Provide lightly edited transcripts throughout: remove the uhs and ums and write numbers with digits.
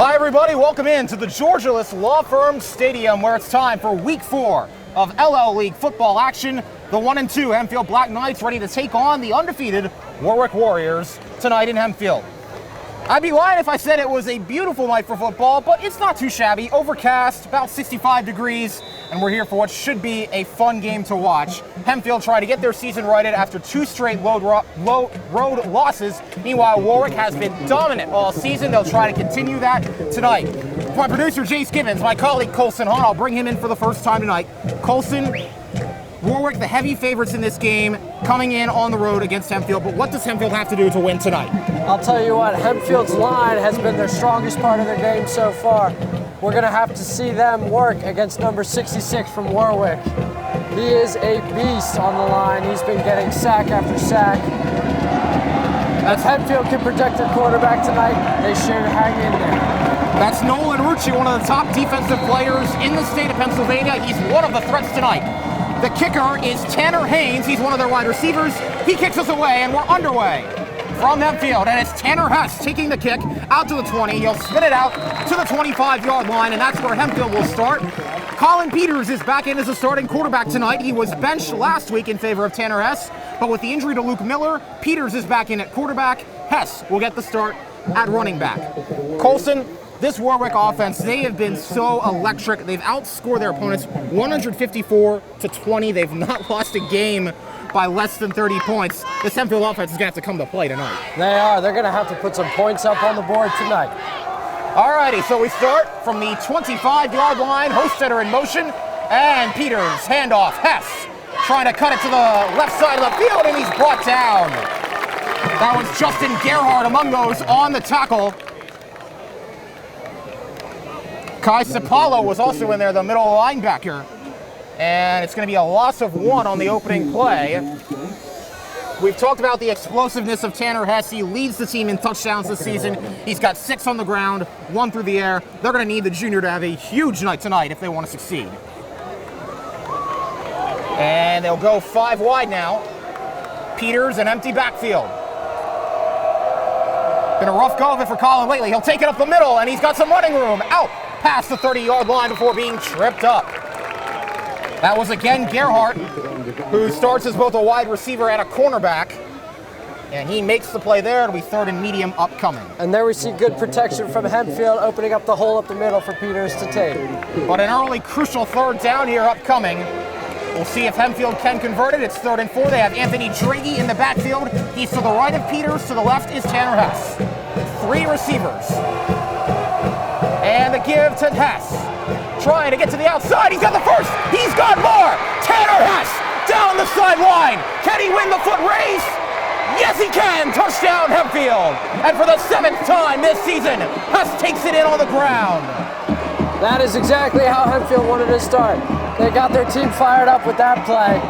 Hi everybody, welcome in to the Georgialist Law Firm Stadium where it's time for week 4 of LL League football action. The 1-2 Hempfield Black Knights ready to take on the undefeated Warwick Warriors tonight in Hempfield. I'd be lying if I said it was a beautiful night for football, but it's not too shabby. Overcast, about 65 degrees, and we're here for what should be a fun game to watch. Hempfield trying to get their season righted after 2 straight road losses. Meanwhile, Warwick has been dominant all season. They'll try to continue that tonight. My producer, Jace Gibbons, my colleague, Colson, I'll bring him in for the first time tonight. Colson, Warwick, the heavy favorites in this game, coming in on the road against Hempfield, but what does Hempfield have to do to win tonight? I'll tell you what, Hempfield's line has been their strongest part of their game so far. We're going to have to see them work against number 66 from Warwick. He is a beast on the line. He's been getting sack after sack. If Hempfield can protect their quarterback tonight, they should hang in there. That's Nolan Rucci, one of the top defensive players in the state of Pennsylvania. He's one of the threats tonight. The kicker is Tanner Haynes. He's one of their wide receivers. He kicks us away, and we're underway from Hempfield. And it's Tanner Hess taking the kick out to the 20. He'll spin it out to the 25-yard line, and that's where Hempfield will start. Colin Peters is back in as a starting quarterback tonight. He was benched last week in favor of Tanner Hess, but with the injury to Luke Miller, Peters is back in at quarterback. Hess will get the start at running back. Colson, this Warwick offense, they have been so electric. They've outscored their opponents 154-20. They've not lost a game by less than 30 points. This Hempfield offense is going to have to come to play tonight. They are. They're going to have to put some points up on the board tonight. Alrighty, so we start from the 25-yard line. Hostetter in motion, and Peters, handoff. Hess trying to cut it to the left side of the field, and he's brought down. That was Justin Gerhardt among those on the tackle. Kasey was also in there, the middle linebacker. And it's going to be a loss of 1 on the opening play. We've talked about the explosiveness of Tanner Hess. He leads the team in touchdowns this season. He's got 6 on the ground, 1 through the air. They're going to need the junior to have a huge night tonight if they want to succeed. And they'll go 5 wide now. Peters, an empty backfield. Been a rough go of it for Colin lately. He'll take it up the middle, and he's got some running room. Out past the 30-yard line before being tripped up. That was again Gerhardt, who starts as both a wide receiver and a cornerback. And he makes the play there. It'll be 3rd and medium upcoming. And there we see good protection from Hempfield, opening up the hole up the middle for Peters to take. But an early crucial 3rd down here upcoming. We'll see if Hempfield can convert it. It's 3rd and 4. They have Anthony Draghi in the backfield. He's to the right of Peters. To the left is Tanner Hess. 3 receivers. And the give to Hess. Trying to get to the outside. He's got the first. He's got more. Tanner Hess down the sideline. Can he win the foot race? Yes, he can. Touchdown, Hempfield. And for the 7th time this season, Hess takes it in on the ground. That is exactly how Hempfield wanted to start. They got their team fired up with that play.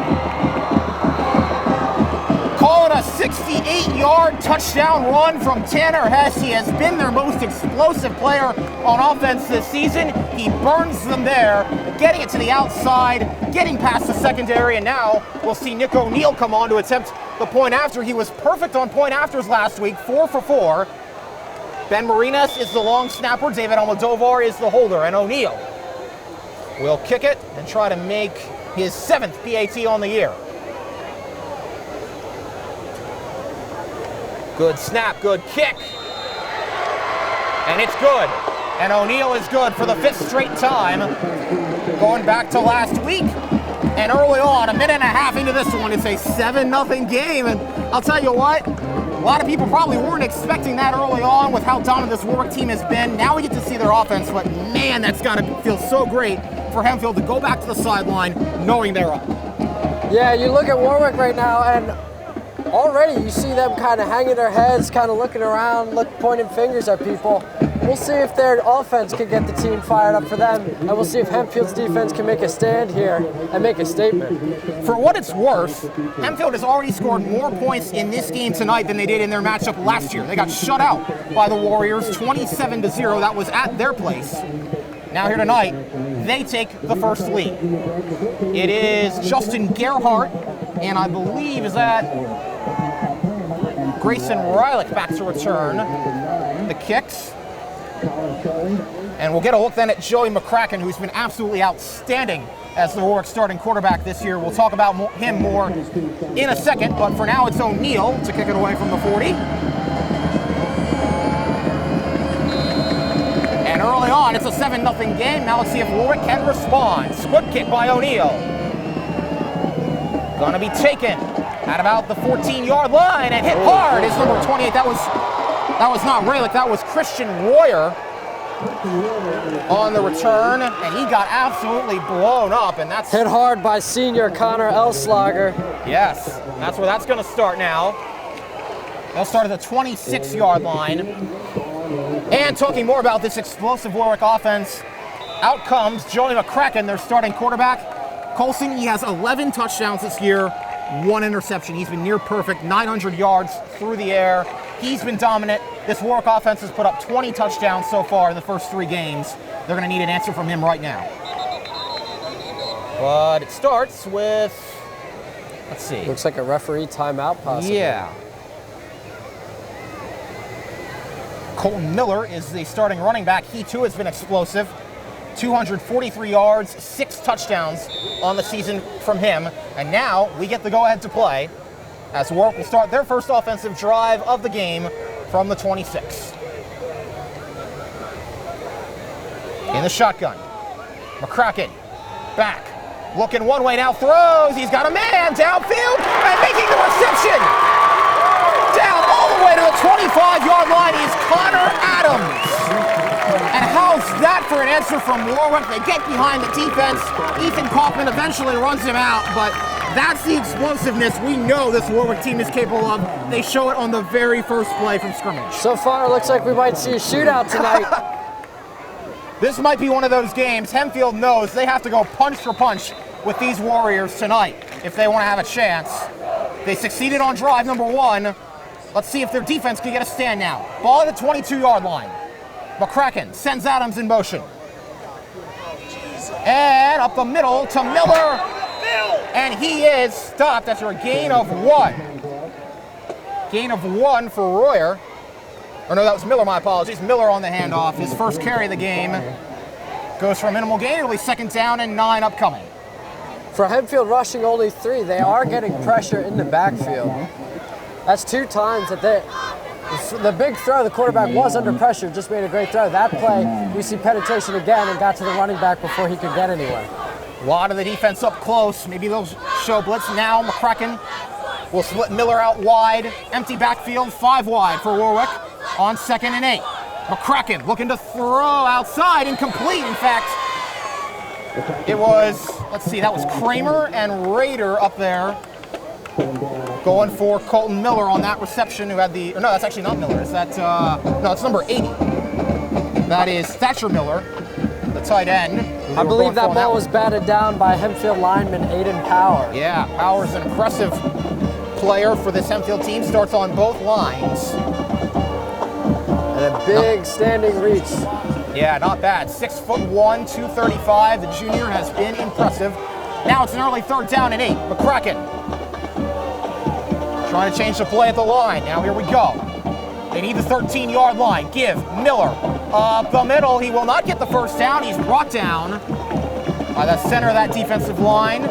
Calling a 68-yard touchdown run from Tanner Hess. He has been their most explosive player on offense this season. He burns them there, getting it to the outside, getting past the secondary, and now we'll see Nick O'Neill come on to attempt the point after. He was perfect on point afters last week, 4 for 4. Ben Marinas is the long snapper, David Almodovar is the holder, and O'Neill will kick it and try to make his 7th PAT on the year. Good snap, good kick. And it's good. And O'Neill is good for the 5th straight time. Going back to last week. And early on, a minute and a half into this one, it's a 7-0 game. And I'll tell you what, a lot of people probably weren't expecting that early on with how dominant this Warwick team has been. Now we get to see their offense, but man, that's got to feel so great for Hempfield to go back to the sideline knowing they're up. Yeah, you look at Warwick right now, and already you see them kind of hanging their heads, kind of looking around, pointing fingers at people. We'll see if their offense can get the team fired up for them, and we'll see if Hempfield's defense can make a stand here and make a statement. For what it's worth, Hempfield has already scored more points in this game tonight than they did in their matchup last year. They got shut out by the Warriors, 27-0. That was at their place. Now here tonight, they take the first lead. It is Justin Gerhardt, and I believe is that Grayson Rylick back to return. The kicks. And we'll get a look then at Joey McCracken, who's been absolutely outstanding as the Warwick starting quarterback this year. We'll talk about him more in a second, but for now it's O'Neal to kick it away from the 40. And early on, it's a 7-0 game. Now let's see if Warwick can respond. Squib kick by O'Neal. Gonna be taken at about the 14-yard line and hit hard is number 28. That was not Raylick, that was Christian Royer on the return, and he got absolutely blown up, and that's hit hard by senior Connor Elslager. Yes, that's where that's going to start now. They'll start at the 26-yard line. And talking more about this explosive Warwick offense, out comes Joey McCracken, their starting quarterback. Colson, he has 11 touchdowns this year, 1 interception. He's been near perfect, 900 yards through the air. He's been dominant. This Warwick offense has put up 20 touchdowns so far in the first 3 games. They're going to need an answer from him right now. But it starts with, let's see. Looks like a referee timeout possibly. Yeah. Colton Miller is the starting running back. He too has been explosive. 243 yards, 6 touchdowns on the season from him. And now we get the go-ahead to play as Warwick will start their first offensive drive of the game from the 26. In the shotgun, McCracken back, looking one way now, throws, he's got a man downfield and making the reception. Down all the way to the 25-yard line is Connor Adams. And how's that for an answer from Warwick? They get behind the defense. Ethan Kaufman eventually runs him out, but that's the explosiveness we know this Warwick team is capable of. They show it on the very first play from scrimmage. So far, it looks like we might see a shootout tonight. This might be one of those games. Hempfield knows they have to go punch for punch with these Warriors tonight if they want to have a chance. They succeeded on drive number 1. Let's see if their defense can get a stand now. Ball at the 22-yard line. McCracken sends Adams in motion. And up the middle to Miller. And he is stopped after a gain of 1. Gain of 1 for Royer. Or no, that was Miller, my apologies. Miller on the handoff. His first carry of the game. Goes for a minimal gain. It'll be 2nd down and 9 upcoming. For Hempfield rushing only 3, they are getting pressure in the backfield. That's 2 times that the big throw, the quarterback was under pressure, just made a great throw. That play, we see penetration again and got to the running back before he could get anywhere. A lot of the defense up close. Maybe they'll show blitz now. McCracken will split Miller out wide. Empty backfield, 5 wide for Warwick on 2nd and 8. McCracken looking to throw outside, incomplete. In fact, it was, let's see, that was Kramer and Raider up there going for Colton Miller on that reception who had the, or no, that's actually not Miller. Is that, no, it's number 80. That is Thatcher Miller, the tight end. I believe that ball was batted down by Hempfield lineman Aiden Power. Yeah, Power's an impressive player for this Hempfield team. Starts on both lines. And a big standing reach. Yeah, not bad. 6'1", 235. The junior has been impressive. Now it's an early 3rd down and 8. McCracken trying to change the play at the line. Now here we go. They need the 13-yard line. Give Miller up the middle. He will not get the first down. He's brought down by the center of that defensive line.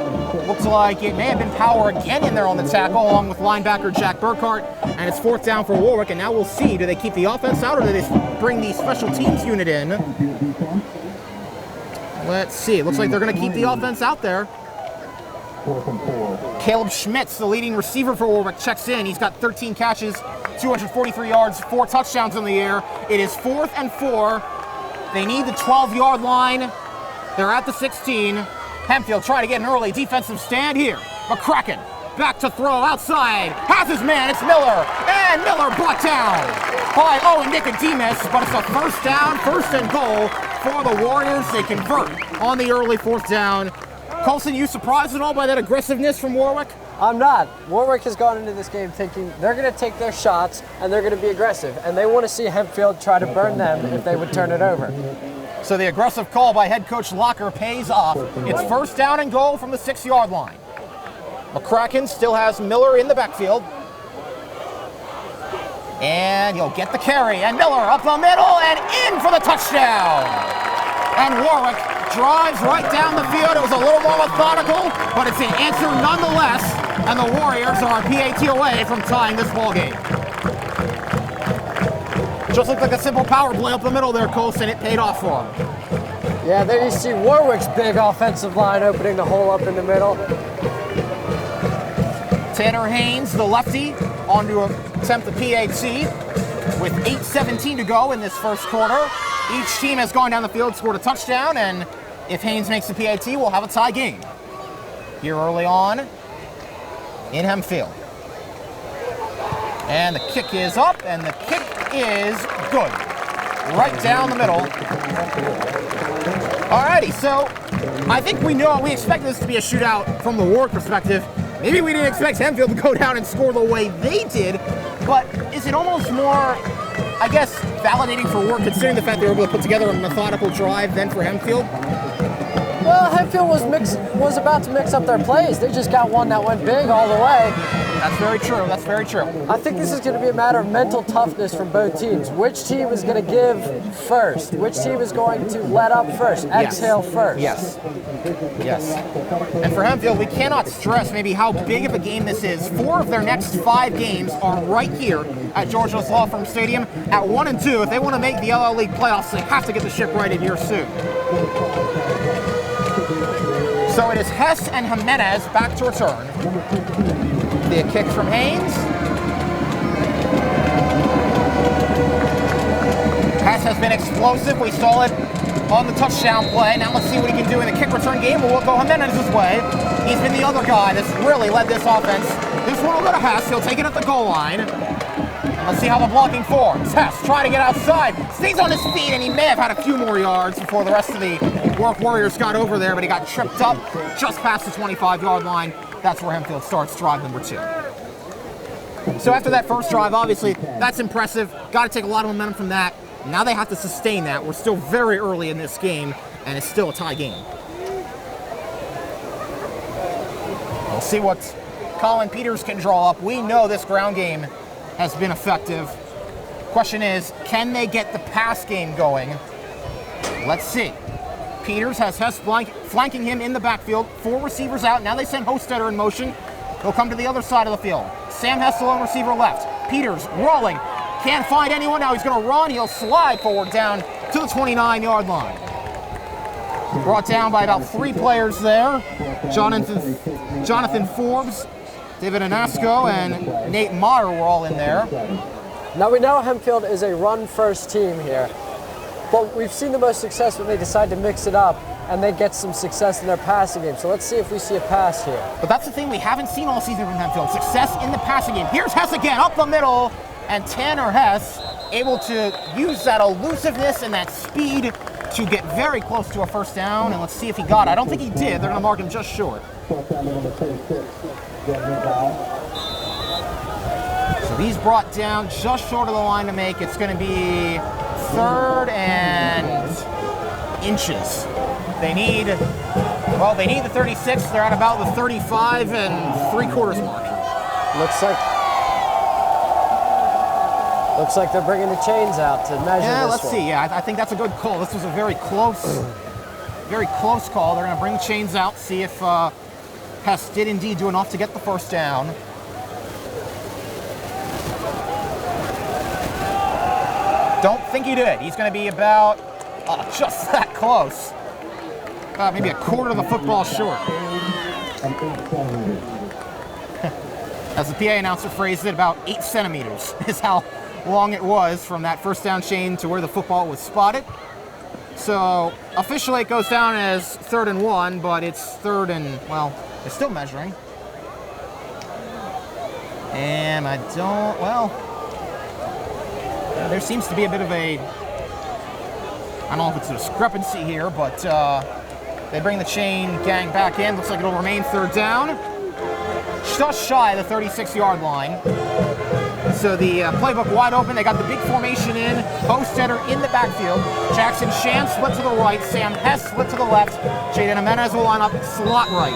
Looks like it may have been Power again in there on the tackle, along with linebacker Jack Burkhart. And it's 4th down for Warwick. And now we'll see, do they keep the offense out or do they bring the special teams unit in? Let's see. It looks like they're going to keep the offense out there. Caleb Schmitz, the leading receiver for Warwick, checks in. He's got 13 catches, 243 yards, 4 touchdowns in the air. It is 4th and 4. They need the 12-yard line. They're at the 16. Hempfield trying to get an early defensive stand here. McCracken back to throw outside. Has his man, it's Miller. And Miller brought down by Owen Nicodemus, but it's a 1st down, 1st and goal for the Warriors. They convert on the early 4th down. Colson, you surprised at all by that aggressiveness from Warwick? I'm not. Warwick has gone into this game thinking they're going to take their shots and they're going to be aggressive. And they want to see Hempfield try to burn them if they would turn it over. So the aggressive call by head coach Locker pays off. It's 1st down and goal from the 6-yard line. McCracken still has Miller in the backfield. And he'll get the carry. And Miller up the middle and in for the touchdown. And Warwick drives right down the field. It was a little more methodical, but it's an answer nonetheless. And the Warriors are a PAT away from tying this ball game. Just looked like a simple power play up the middle there, Colson. It paid off for him. Yeah, there you see Warwick's big offensive line opening the hole up in the middle. Tanner Haynes, the lefty, on to attempt the PAT with 8:17 to go in this first quarter. Each team has gone down the field, scored a touchdown, and if Haynes makes the PAT, we'll have a tie game here early on in Hempfield. And the kick is up, and the kick is good. Right down the middle. Alrighty, so I think we expect this to be a shootout from the Warwick perspective. Maybe we didn't expect Hempfield to go down and score the way they did, but is it almost more, I guess, validating for Warwick considering the fact they were able to put together a methodical drive than for Hempfield? Well, Hempfield was about to mix up their plays. They just got one that went big all the way. That's very true. That's very true. I think this is going to be a matter of mental toughness from both teams. Which team is going to give first? Which team is going to let up first? Exhale first? Yes. Yes. And for Hempfield, we cannot stress maybe how big of a game this is. 4 of their next 5 games are right here at Georgia's Law Firm Stadium at 1-2. If they want to make the LL League playoffs, they have to get the ship righted here soon. So it is Hess and Jimenez back to return. The kick from Haynes. Hess has been explosive. We saw it on the touchdown play. Now let's see what he can do in the kick return game. We'll go Jimenez's way. He's been the other guy that's really led this offense. This one will go to Hess. He'll take it at the goal line. Let's see how the blocking forms. Hess trying to get outside. Stays on his feet, and he may have had a few more yards before the rest of the Warwick Warriors got over there, but he got tripped up just past the 25-yard line. That's where Hempfield starts drive number 2. So after that first drive, obviously, that's impressive. Got to take a lot of momentum from that. Now they have to sustain that. We're still very early in this game, and it's still a tie game. We'll see what Colin Peters can draw up. We know this ground game has been effective. Question is, can they get the pass game going? Let's see. Peters has Hess flanking him in the backfield. 4 receivers out. Now they send Hostetter in motion. He'll come to the other side of the field. Sam Hess, the lone receiver, left. Peters rolling. Can't find anyone. Now he's going to run. He'll slide forward down to the 29-yard line. Brought down by about 3 players there. Jonathan Forbes, David Anasco, and Nate Meyer were all in there. Now we know Hempfield is a run-first team here, but we've seen the most success when they decide to mix it up and they get some success in their passing game. So let's see if we see a pass here. But that's the thing we haven't seen all season from Hempfield. Success in the passing game. Here's Hess again, up the middle, and Tanner Hess able to use that elusiveness and that speed to get very close to a first down, and let's see if he got it. I don't think he did. They're going to mark him just short. So he's brought down just short of the line to make. It's going to be 3rd and inches. They need the 36. They're at about the 35 and 3/4 mark. Looks like they're bringing the chains out to measure Yeah, this let's one. see. Yeah, I think that's a good call. This was a very close call. They're going to bring the chains out, see if Hess did indeed do enough to get the first down. Don't think he did. He's going to be about just that close. Maybe a quarter of the football short. As the PA announcer phrased it, about 8 centimeters is how long it was from that first down chain to where the football was spotted. So officially it goes down as 3rd and 1, but it's 3rd and, well, they're still measuring. And there seems to be a bit of a, I don't know if it's a discrepancy here, but they bring the chain gang back in. Looks like it'll remain 3rd down. Just shy of the 36-yard line. So the playbook wide open. They got the big formation in. Hostetter in the backfield. Jackson Shan split to the right. Sam Hess split to the left. Jaden Jimenez will line up slot right.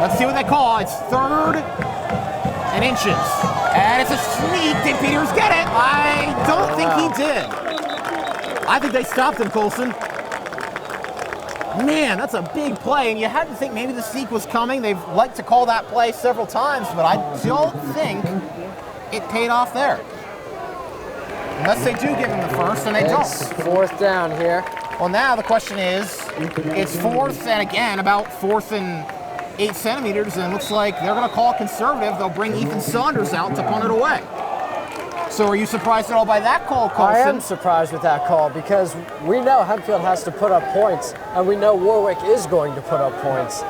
Let's see what they call. It's 3rd and inches. And it's a sneak. Did Peters get it? I don't think he did. I think they stopped him, Colson. Man, that's a big play, and you had to think maybe the sneak was coming. They've liked to call that play several times, but I don't think it paid off there. Unless they do give him the first, and they don't. Fourth down here. Well, now the question is, it's fourth and again about 4th and 8 centimeters, and it looks like they're going to call conservative. They'll bring Ethan Saunders out to punt it away. So are you surprised at all by that call, Colson? I am surprised with that call because we know Hempfield has to put up points, and we know Warwick is going to put up points.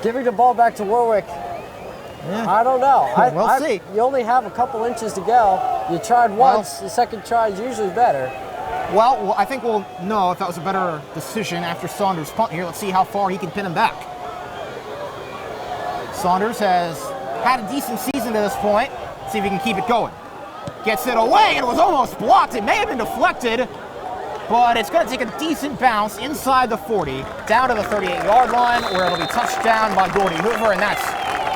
Giving the ball back to Warwick, I don't know. We'll see. You only have a couple inches to go. You tried once, the second try is usually better. Well, I think we'll know if that was a better decision after Saunders' punt here. Let's see how far he can pin him back. Saunders has had a decent season to this point. Let's see if he can keep it going. Gets it away, and it was almost blocked. It may have been deflected, but it's going to take a decent bounce inside the 40, down to the 38-yard line, where it'll be touched down by Gordy Hoover, and that's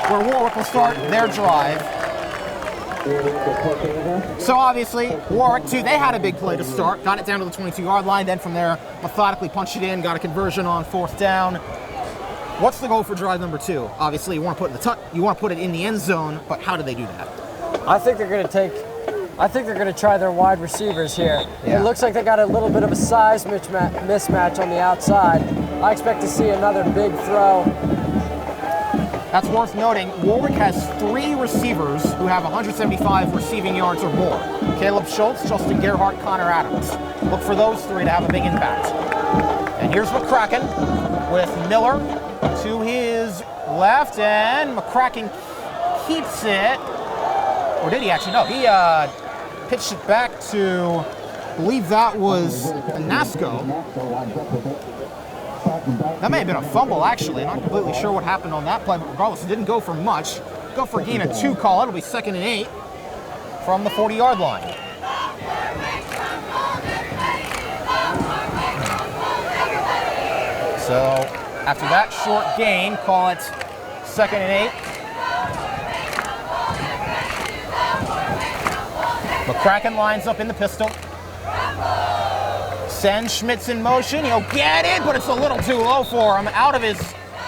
where Warwick will start their drive. So obviously, Warwick, too, they had a big play to start. Got it down to the 22-yard line, then from there, methodically punched it in, got a conversion on 4th down. What's the goal for drive number 2? Obviously, you want to put it in the end zone, but how do they do that? I think they're going to try their wide receivers here. Yeah. It looks like they got a little bit of a size mismatch on the outside. I expect to see another big throw. That's worth noting. Warwick has 3 receivers who have 175 receiving yards or more. Caleb Schultz, Justin Gerhardt, Connor Adams. Look for those 3 to have a big impact. And here's McCracken with Miller to his left, and McCracken keeps it. Or did he actually? No, he pitched it back to, I believe that was Nasco. That may have been a fumble, actually. I'm not completely sure what happened on that play, but regardless, it didn't go for much. Go for a gain of 2 call. It'll be 2nd and 8 from the 40-yard line. So after that short gain, call it 2nd and 8. McCracken lines up in the pistol. Sends Schmitz in motion. He'll get it, but it's a little too low for him. Out of his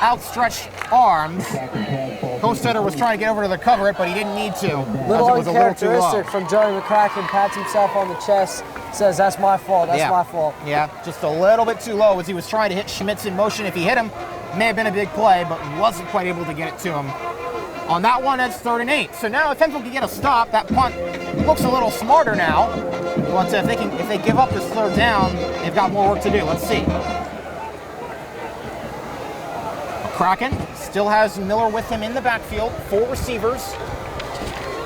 outstretched arms. Hofstetter was trying to get over to the cover it, but he didn't need to. Little uncharacteristic from Joey McCracken. Pats himself on the chest. Says, that's my fault. That's my fault. Yeah, just a little bit too low as he was trying to hit Schmitz in motion. If he hit him, may have been a big play, but wasn't quite able to get it to him. On that one, it's 3rd and 8. So now if Hempfield can get a stop, that punt looks a little smarter now. But if they give up this 3rd down, they've got more work to do. Let's see. McCracken still has Miller with him in the backfield. 4 receivers.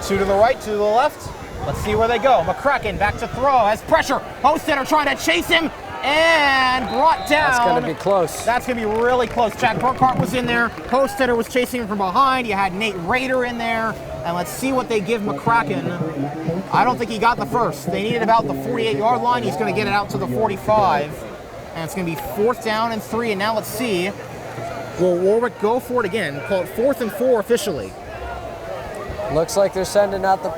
2 to the right, 2 to the left. Let's see where they go. McCracken back to throw. Has pressure. Hofstetter trying to chase him. And brought down. That's going to be close. That's going to be really close. Jack Burkhart was in there. Hofstetter was chasing him from behind. You had Nate Rader in there. And let's see what they give McCracken. I don't think he got the first. They needed about the 48-yard line. He's going to get it out to the 45. And it's going to be 4th down and 3. And now let's see. Will Warwick go for it again? Call it 4th and 4 officially. Looks like they're sending out the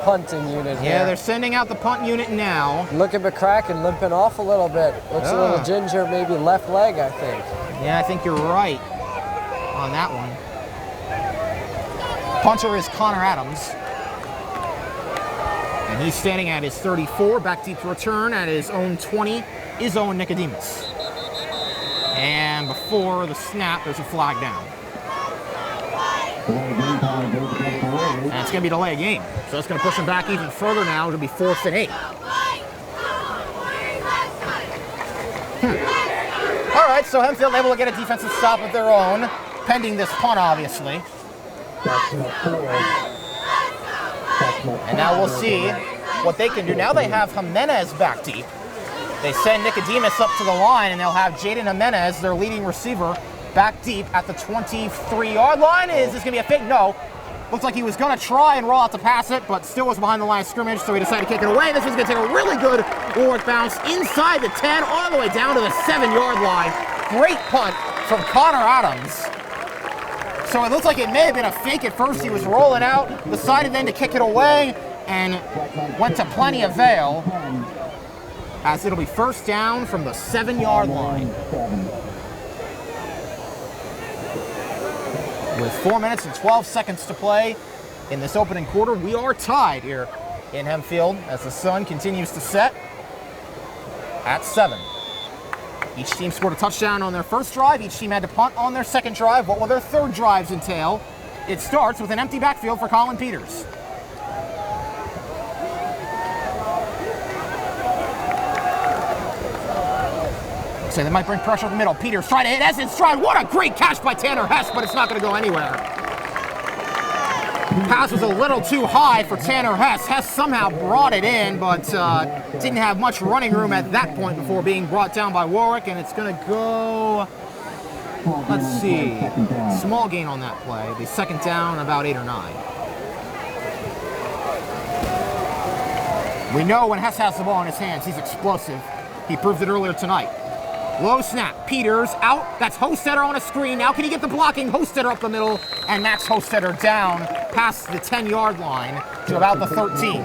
punting unit here. Yeah, they're sending out the punt unit now. Look at McCracken limping off a little bit. Looks a little ginger, maybe left leg, I think. Yeah, I think you're right on that one. Punter is Connor Adams. And he's standing at his 34. Back deep to return at his own 20 is Owen Nicodemus. And before the snap, there's a flag down. And it's going to be delay a game. So it's going to push them back even further now. It'll be 4th and 8. All right, so Hempfield able to get a defensive stop of their own, pending this punt, obviously. And now we'll see what they can do. Now they have Jimenez back deep. They send Nicodemus up to the line, and they'll have Jaden Jimenez, their leading receiver, back deep at the 23-yard line. Is this going to be a fake? No. Looks like he was going to try and roll out to pass it, but still was behind the line of scrimmage, so he decided to kick it away. This was going to take a really good Warwick bounce inside the 10, all the way down to the 7-yard line. Great punt from Connor Adams. So it looks like it may have been a fake at first. He was rolling out, decided then to kick it away, and went to plenty of avail, as it'll be first down from the 7-yard line. With 4 minutes and 12 seconds to play in this opening quarter, we are tied here in Hempfield as the sun continues to set at 7. Each team scored a touchdown on their first drive. Each team had to punt on their second drive. What will their third drives entail? It starts with an empty backfield for Colin Peters. So they might bring pressure up the middle. Peters trying to hit Hess in stride. What a great catch by Tanner Hess, but it's not going to go anywhere. Pass was a little too high for Tanner Hess. Hess somehow brought it in, but didn't have much running room at that point before being brought down by Warwick, and it's going to go, let's see, small gain on that play. The second down, about 8 or 9. We know when Hess has the ball in his hands, he's explosive. He proved it earlier tonight. Low snap, Peters out. That's Hostetter on a screen. Now can he get the blocking? Hostetter up the middle, and Max Hostetter down past the 10-yard line to about the 13.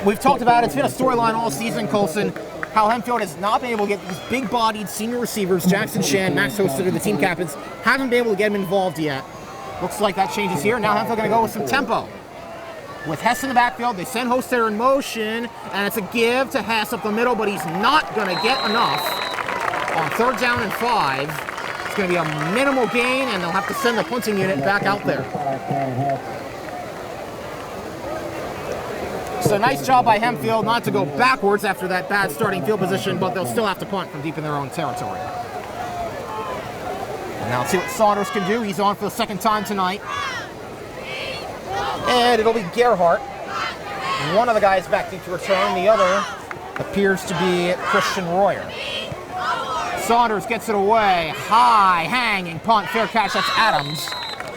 We've talked about it. It's been a storyline all season, Colson, how Hempfield has not been able to get these big-bodied senior receivers, Jackson Shan, Max Hostetter, the team captains, haven't been able to get them involved yet. Looks like that changes here. Now Hempfield going to go with some tempo. With Hess in the backfield, they send Hostetter in motion, and it's a give to Hess up the middle, but he's not going to get enough. On third down and 5, it's going to be a minimal gain, and they'll have to send the punting unit back out there. So nice job by Hempfield not to go backwards after that bad starting field position, but they'll still have to punt from deep in their own territory. And now let's see what Saunders can do. He's on for the second time tonight. And it'll be Gerhardt. One of the guys back deep to return. The other appears to be Christian Royer. Saunders gets it away. High, hanging punt, fair catch. That's Adams,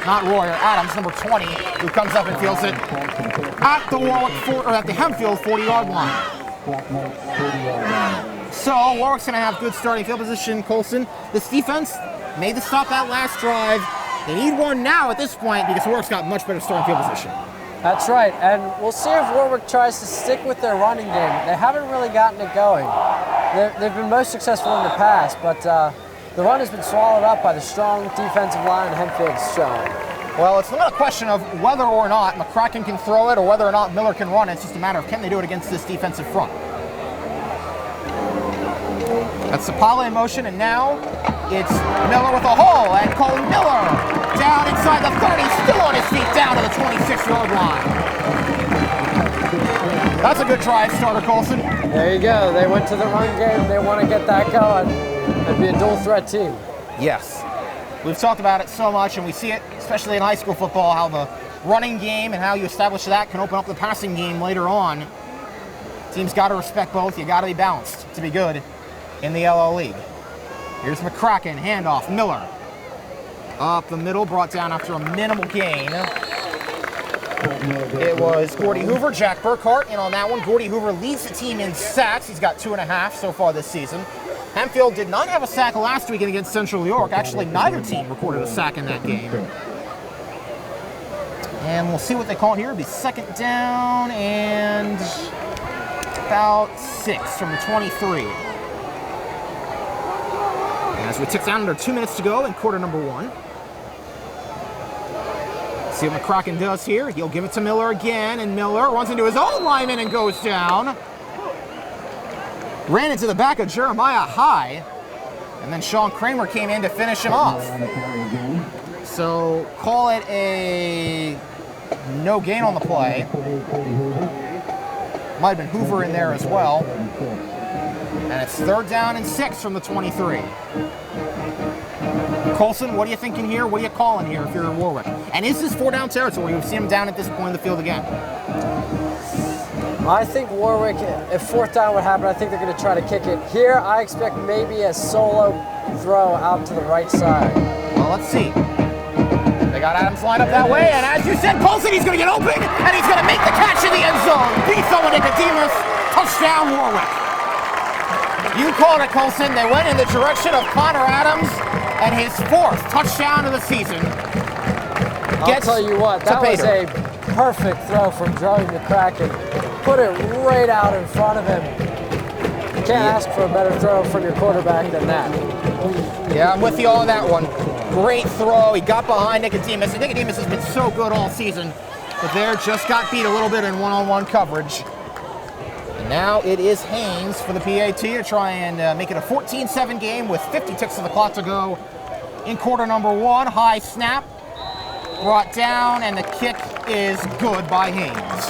not Royer. Adams, number 20, who comes up and fields it at the at the Hempfield 40-yard line. So Warwick's going to have good starting field position. Colson, this defense made the stop that last drive. They need one now at this point because Warwick's got much better starting field position. That's right, and we'll see if Warwick tries to stick with their running game. They haven't really gotten it going. They've been most successful in the past, but the run has been swallowed up by the strong defensive line Hempfield's shown. Well, it's not a question of whether or not McCracken can throw it or whether or not Miller can run it. It's just a matter of can they do it against this defensive front. That's Sapala in motion, and now it's Miller with a hole, and Cole Miller down inside the 30, still on his feet, down to the 26-yard line. That's a good drive starter, Colson. There you go. They went to the run game. They want to get that going and be a dual-threat team. Yes. We've talked about it so much, and we see it, especially in high school football, how the running game and how you establish that can open up the passing game later on. Teams got to respect both. You got to be balanced to be good in the LL League. Here's McCracken, handoff, Miller. Up the middle, brought down after a minimal gain. It was Gordy Hoover, Jack Burkhart in on that one. Gordy Hoover leads the team in sacks. He's got 2.5 so far this season. Hempfield did not have a sack last weekend against Central York. Actually, neither team recorded a sack in that game. And we'll see what they call it here. It'll be second down and about 6 from the 23. As we tick down under 2 minutes to go in quarter number 1. See what McCracken does here. He'll give it to Miller again, and Miller runs into his own lineman and goes down. Ran into the back of Jeremiah High, and then Sean Kramer came in to finish him off. So call it a no gain on the play. Might have been Hoover in there as well. And it's third down and 6 from the 23. Colson, what are you thinking here? What are you calling here if you're in Warwick? And is this 4-down territory? We've seen him down at this point in the field again. I think Warwick, if fourth down would happen, I think they're going to try to kick it. Here, I expect maybe a solo throw out to the right side. Well, let's see. They got Adams lined up that way, and as you said, Colson, he's going to get open, and he's going to make the catch in the end zone. Beat someone, Nicodemus. Touchdown, Warwick. You called it, Colson. They went in the direction of Connor Adams, and his 4th touchdown of the season. I'll tell you what, that was a perfect throw from Joey McCracken. Put it right out in front of him. You can't ask for a better throw from your quarterback than that. Yeah, I'm with you on that one. Great throw. He got behind Nicodemus. And Nicodemus has been so good all season, but there just got beat a little bit in one-on-one coverage. And now it is Haynes for the PAT to try and make it a 14-7 game with 50 ticks of the clock to go in quarter number 1. High snap, brought down, and the kick is good by Haynes.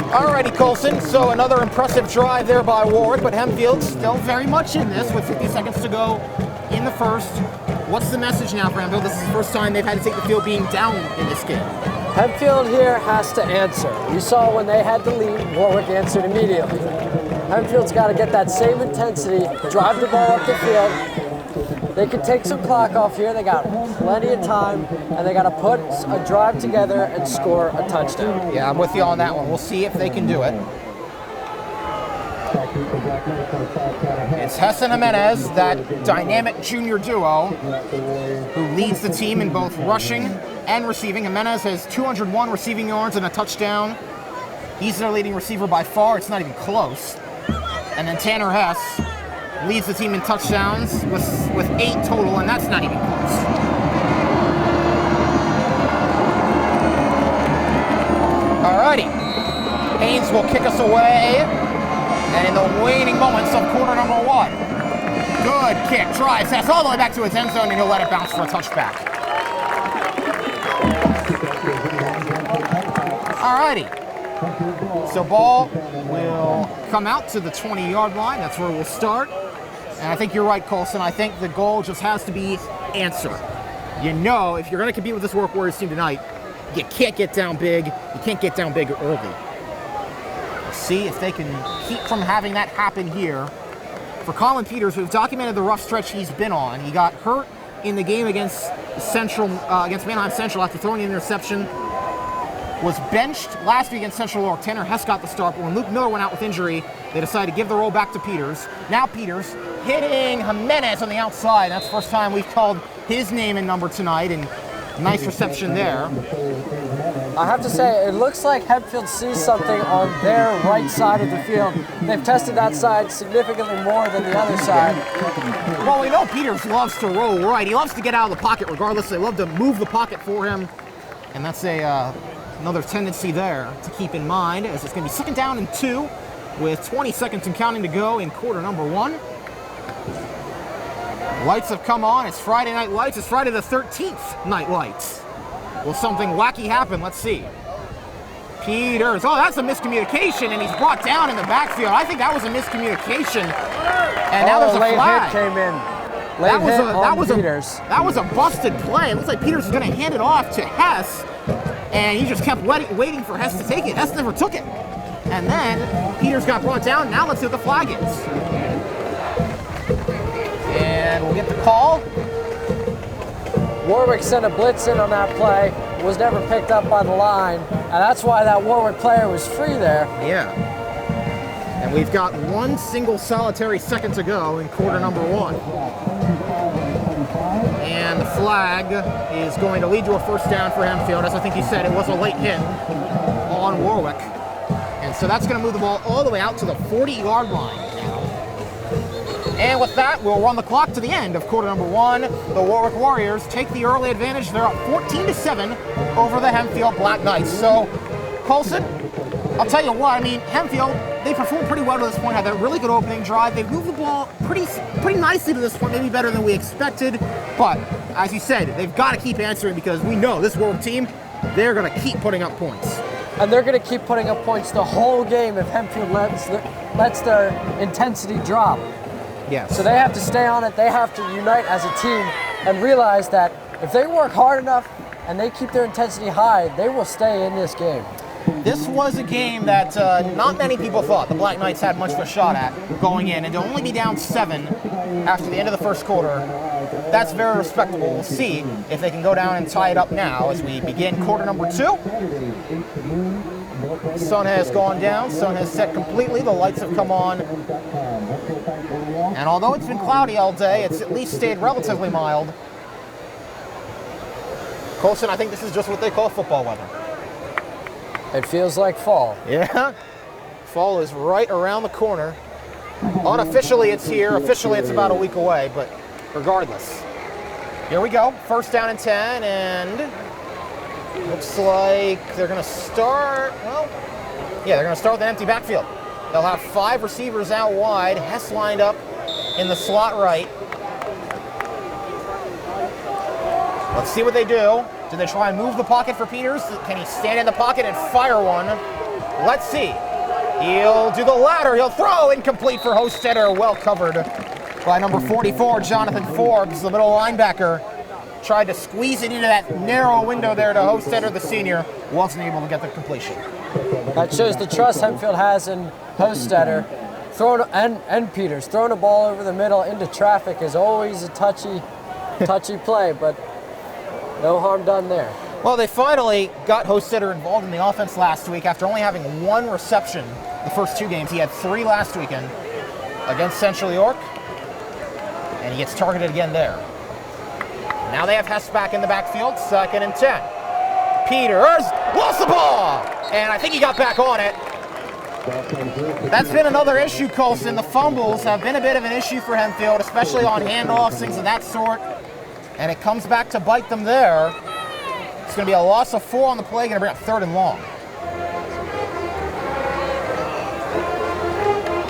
Alrighty, Colson, so another impressive drive there by Warwick, but Hempfield still very much in this with 50 seconds to go in the first. What's the message now for Hempfield? This is the first time they've had to take the field being down in this game. Hempfield here has to answer. You saw when they had to lead, Warwick answered immediately. Hempfield's got to get that same intensity, drive the ball up the field. They can take some clock off here. They got plenty of time, and they got to put a drive together and score a touchdown. Yeah, I'm with you on that one. We'll see if they can do it. It's Hess and Jimenez, that dynamic junior duo who leads the team in both rushing and receiving. Jimenez has 201 receiving yards and a touchdown. He's their leading receiver by far. It's not even close. And then Tanner Hess leads the team in touchdowns with 8 total, and that's not even close. Alrighty. Haynes will kick us away. And in the waning moments of quarter number 1, good kick, drives Hess all the way back to his end zone, and he'll let it bounce for a touchback. Alrighty. So ball will come out to the 20-yard line. That's where we'll start. And I think you're right, Colson. I think the goal just has to be answer. You know, if you're going to compete with this Warwick Warriors team tonight, you can't get down big. You can't get down big early. See if they can keep from having that happen here. For Colin Peters, who's documented the rough stretch he's been on, he got hurt in the game against Manheim Central after throwing an interception. Was benched last week against Central York. Tanner Hess got the start, but when Luke Miller went out with injury, they decided to give the role back to Peters. Now Peters hitting Jimenez on the outside. That's the first time we've called his name and number tonight, and nice reception there. I have to say, it looks like Hempfield sees something on their right side of the field. They've tested that side significantly more than the other side. Well, we know Peters loves to roll right. He loves to get out of the pocket regardless. They love to move the pocket for him, and that's another tendency there to keep in mind, as it's going to be 2nd down and 2 with 20 seconds and counting to go in quarter number 1. Lights have come on. It's Friday Night Lights. It's Friday the 13th Night Lights. Will something wacky happen? Let's see. Peters. Oh, that's a miscommunication, and he's brought down in the backfield. I think that was a miscommunication. And now there's a flag. Hit came in. That was a busted play. It looks like Peters is going to hand it off to Hess, and he just kept waiting for Hess to take it. Hess never took it. And then Peters got brought down. Now let's see what the flag is. And we'll get the call. Warwick sent a blitz in on that play, was never picked up by the line, and that's why that Warwick player was free there. Yeah. And we've got one single solitary second to go in quarter number 1. And the flag is going to lead to a first down for Hempfield. As I think he said, it was a late hit on Warwick. And so that's going to move the ball all the way out to the 40-yard line now. And with that, we'll run the clock to the end of quarter number 1. The Warwick Warriors take the early advantage. They're up 14-7 over the Hempfield Black Knights. So, Colson, I'll tell you what, I mean, Hempfield, they performed pretty well to this point, had that really good opening drive. They've moved the ball pretty nicely to this point, maybe better than we expected. But, as you said, they've got to keep answering because we know this Warwick team, they're going to keep putting up points. And they're going to keep putting up points the whole game if Hempfield lets their intensity drop. Yes. So they have to stay on it. They have to unite as a team and realize that if they work hard enough and they keep their intensity high, they will stay in this game. This was a game that not many people thought the Black Knights had much of a shot at going in, and to only be down 7 after the end of the first quarter, that's very respectable. We'll see if they can go down and tie it up now as we begin quarter number 2. Sun has gone down. Sun has set completely. The lights have come on. And although it's been cloudy all day, it's at least stayed relatively mild. Colson, I think this is just what they call football weather. It feels like fall. Yeah. Fall is right around the corner. Unofficially, it's here. Officially, it's about a week away, but regardless. Here we go. First down and 10, and looks like they're going to start, well, yeah, they're going to start with an empty backfield. They'll have 5 receivers out wide. Hess lined up in the slot right. Let's see what they do. Do they try and move the pocket for Peters? Can he stand in the pocket and fire one? Let's see. He'll do the latter. He'll throw. Incomplete for Hostetter. Well covered by number 44, Jonathan Forbes, the middle linebacker. Tried to squeeze it into that narrow window there to Hostetter, the senior. Wasn't able to get the completion. That shows the trust Hempfield has in Hostetter. And Peters. Throwing a ball over the middle into traffic is always a touchy play, but no harm done there. Well, they finally got Hostetter involved in the offense last week after only having 1 reception the first 2 games. He had 3 last weekend against Central York, and he gets targeted again there. Now they have Hess back in the backfield, 2nd and 10. Peters lost the ball, and I think he got back on it. That's been another issue, Colson. The fumbles have been a bit of an issue for Hempfield, especially on handoffs, things of that sort. And it comes back to bite them there. It's going to be a loss of 4 on the play, going to bring up 3rd and long.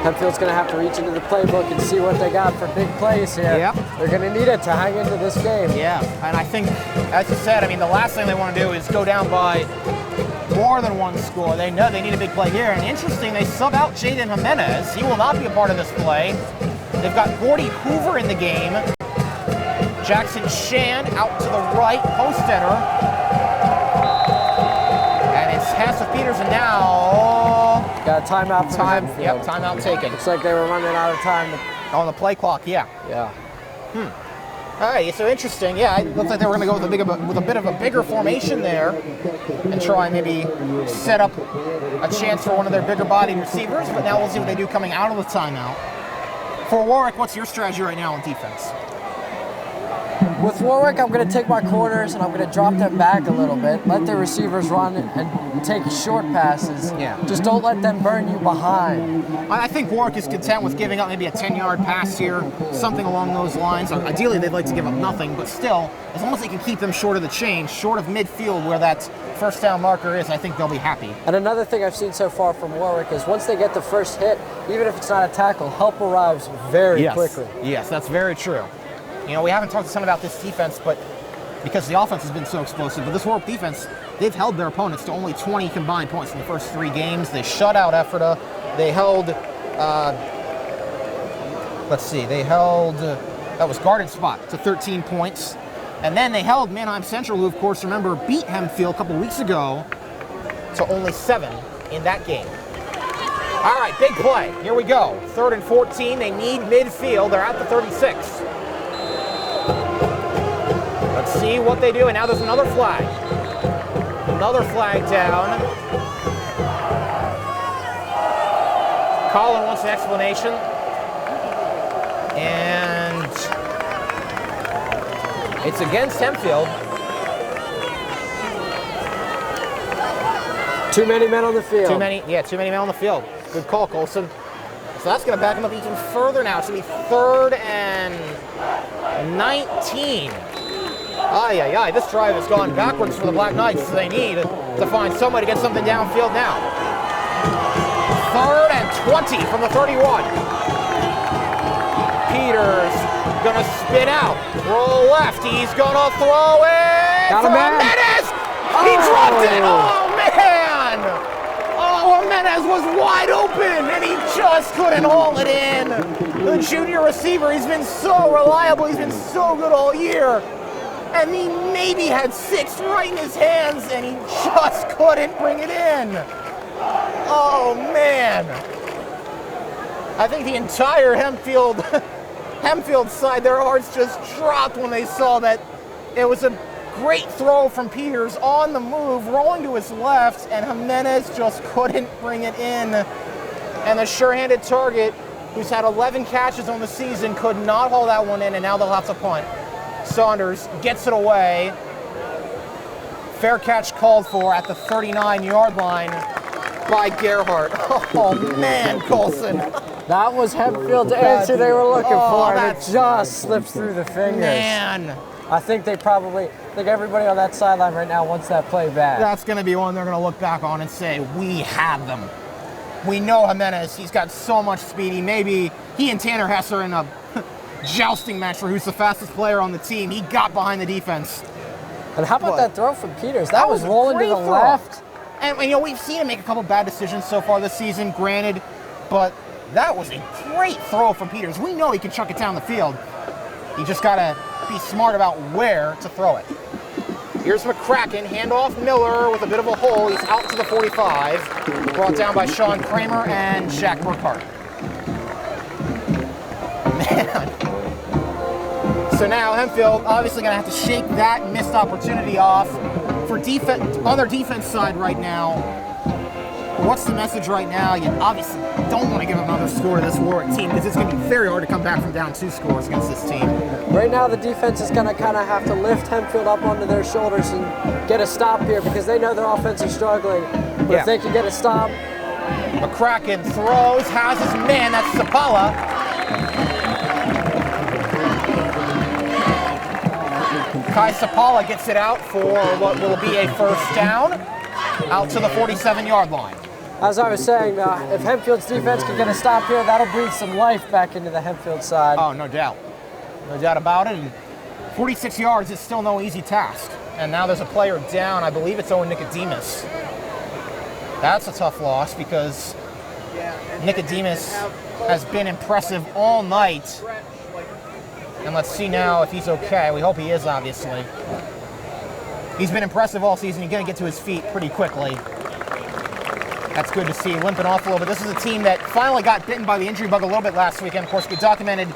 Hempfield's going to have to reach into the playbook and see what they got for big plays here. Yep. They're going to need it to hang into this game. Yeah, and I think, as you said, I mean, the last thing they want to do is go down by more than 1 score. They know they need a big play here. And interesting, they sub out Jaden Jimenez. He will not be a part of this play. They've got Gordy Hoover in the game. Jackson Shan out to the right, Hostetter. And it's Hess with Peters, and now... Got a timeout for Hempfield. Yep, timeout taken. Looks like they were running out of time. On the play clock, yeah. Yeah. All right, so interesting. Yeah, it looks like they were going to go with a bit of a bigger formation there and try and maybe set up a chance for one of their bigger-bodied receivers, but now we'll see what they do coming out of the timeout. For Warwick, what's your strategy right now on defense? With Warwick, I'm going to take my corners and I'm going to drop them back a little bit. Let the receivers run and take short passes. Yeah. Just don't let them burn you behind. I think Warwick is content with giving up maybe a 10-yard pass here, something along those lines. Ideally, they'd like to give up nothing, but still, as long as they can keep them short of the chain, short of midfield where that first down marker is, I think they'll be happy. And another thing I've seen so far from Warwick is once they get the first hit, even if it's not a tackle, help arrives very quickly. Yes, that's very true. You know, we haven't talked a ton about this defense, but because the offense has been so explosive, but this Warwick defense, they've held their opponents to only 20 combined points in the first 3 games. They shut out Ephrata. They held, that was Garden Spot to 13 points. And then they held Mannheim Central, who, of course, remember, beat Hempfield a couple weeks ago, to only 7 in that game. All right, big play. Here we go. 3rd and 14. They need midfield. They're at the 36. Let's see what they do. And now there's another flag. Another flag down. Colin wants an explanation. And it's against Hempfield. Too many men on the field. Too many men on the field. Good call, Colson. So that's going to back him up even further now. It's going to be 3rd and 19. This drive has gone backwards for the Black Knights, so they need to find somebody to get something downfield now. 3rd and 20 from the 31. Peters going to spin out, roll left. He's going to throw it for Jimenez. He dropped it. Oh, man. Oh, Jimenez was wide open, and he just couldn't haul it in. The junior receiver, he's been so reliable. He's been so good all year. And he maybe had 6 right in his hands, and he just couldn't bring it in. Oh, man. I think the entire Hempfield side, their hearts just dropped when they saw that it was a Great throw from Peters on the move, rolling to his left, and Jimenez just couldn't bring it in. And the sure-handed target, who's had 11 catches on the season, could not haul that one in, and now they'll have to punt. Saunders gets it away. Fair catch called for at the 39-yard line by Gerhardt. Oh, man, Colson. That was Hempfield's answer they were looking for, and it just slips through the fingers. Man. I think everybody on that sideline right now wants that play back. That's going to be one they're going to look back on and say, we have them. We know Jimenez. He's got so much speed. Maybe he and Tanner Hess are in a jousting match for who's the fastest player on the team. He got behind the defense. And how about that throw from Peters? That was rolling to the left. And you know, we've seen him make a couple bad decisions so far this season, granted, but that was a great throw from Peters. We know he can chuck it down the field. You just got to be smart about where to throw it. Here's McCracken, handoff Miller with a bit of a hole. He's out to the 45, brought down by Sean Kramer and Jack Burkhart. Man. So now Hempfield obviously going to have to shake that missed opportunity off. For defense, on their defense side right now, what's the message right now? You obviously don't want to give another score to this Warwick team because it's going to be very hard to come back from down 2 scores against this team. Right now the defense is going to kind of have to lift Hempfield up onto their shoulders and get a stop here because they know their offense is struggling. But if they can get a stop. McCracken throws, has his man, that's Sapala. Kai Sapala gets it out for what will be a first down, out to the 47-yard line. As I was saying, if Hempfield's defense can get a stop here, that'll breathe some life back into the Hempfield side. Oh, no doubt. No doubt about it. And 46 yards is still no easy task. And now there's a player down. I believe it's Owen Nicodemus. That's a tough loss because Nicodemus has been impressive all night. And let's see now if he's okay. We hope he is, obviously. He's been impressive all season. He's going to get to his feet pretty quickly. That's good to see. Limping off a little bit. This is a team that finally got bitten by the injury bug a little bit last weekend. Of course, we documented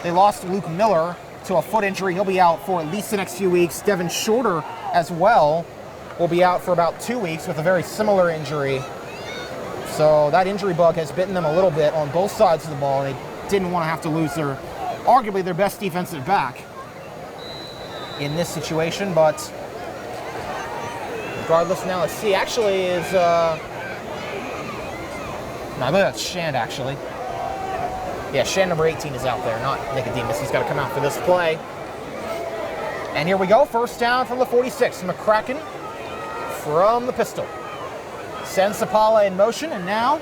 they lost Luke Miller to a foot injury. He'll be out for at least the next few weeks. Devin Shorter as well will be out for about 2 weeks with a very similar injury. So that injury bug has bitten them a little bit on both sides of the ball. They didn't want to have to lose arguably their best defensive back in this situation, but regardless, now let's see. Actually, is no, I believe that's Shand. Actually, yeah, Shand number 18 is out there, not Nicodemus. He's got to come out for this play. And here we go, first down from the 46. McCracken from the pistol sends Sapala in motion, and now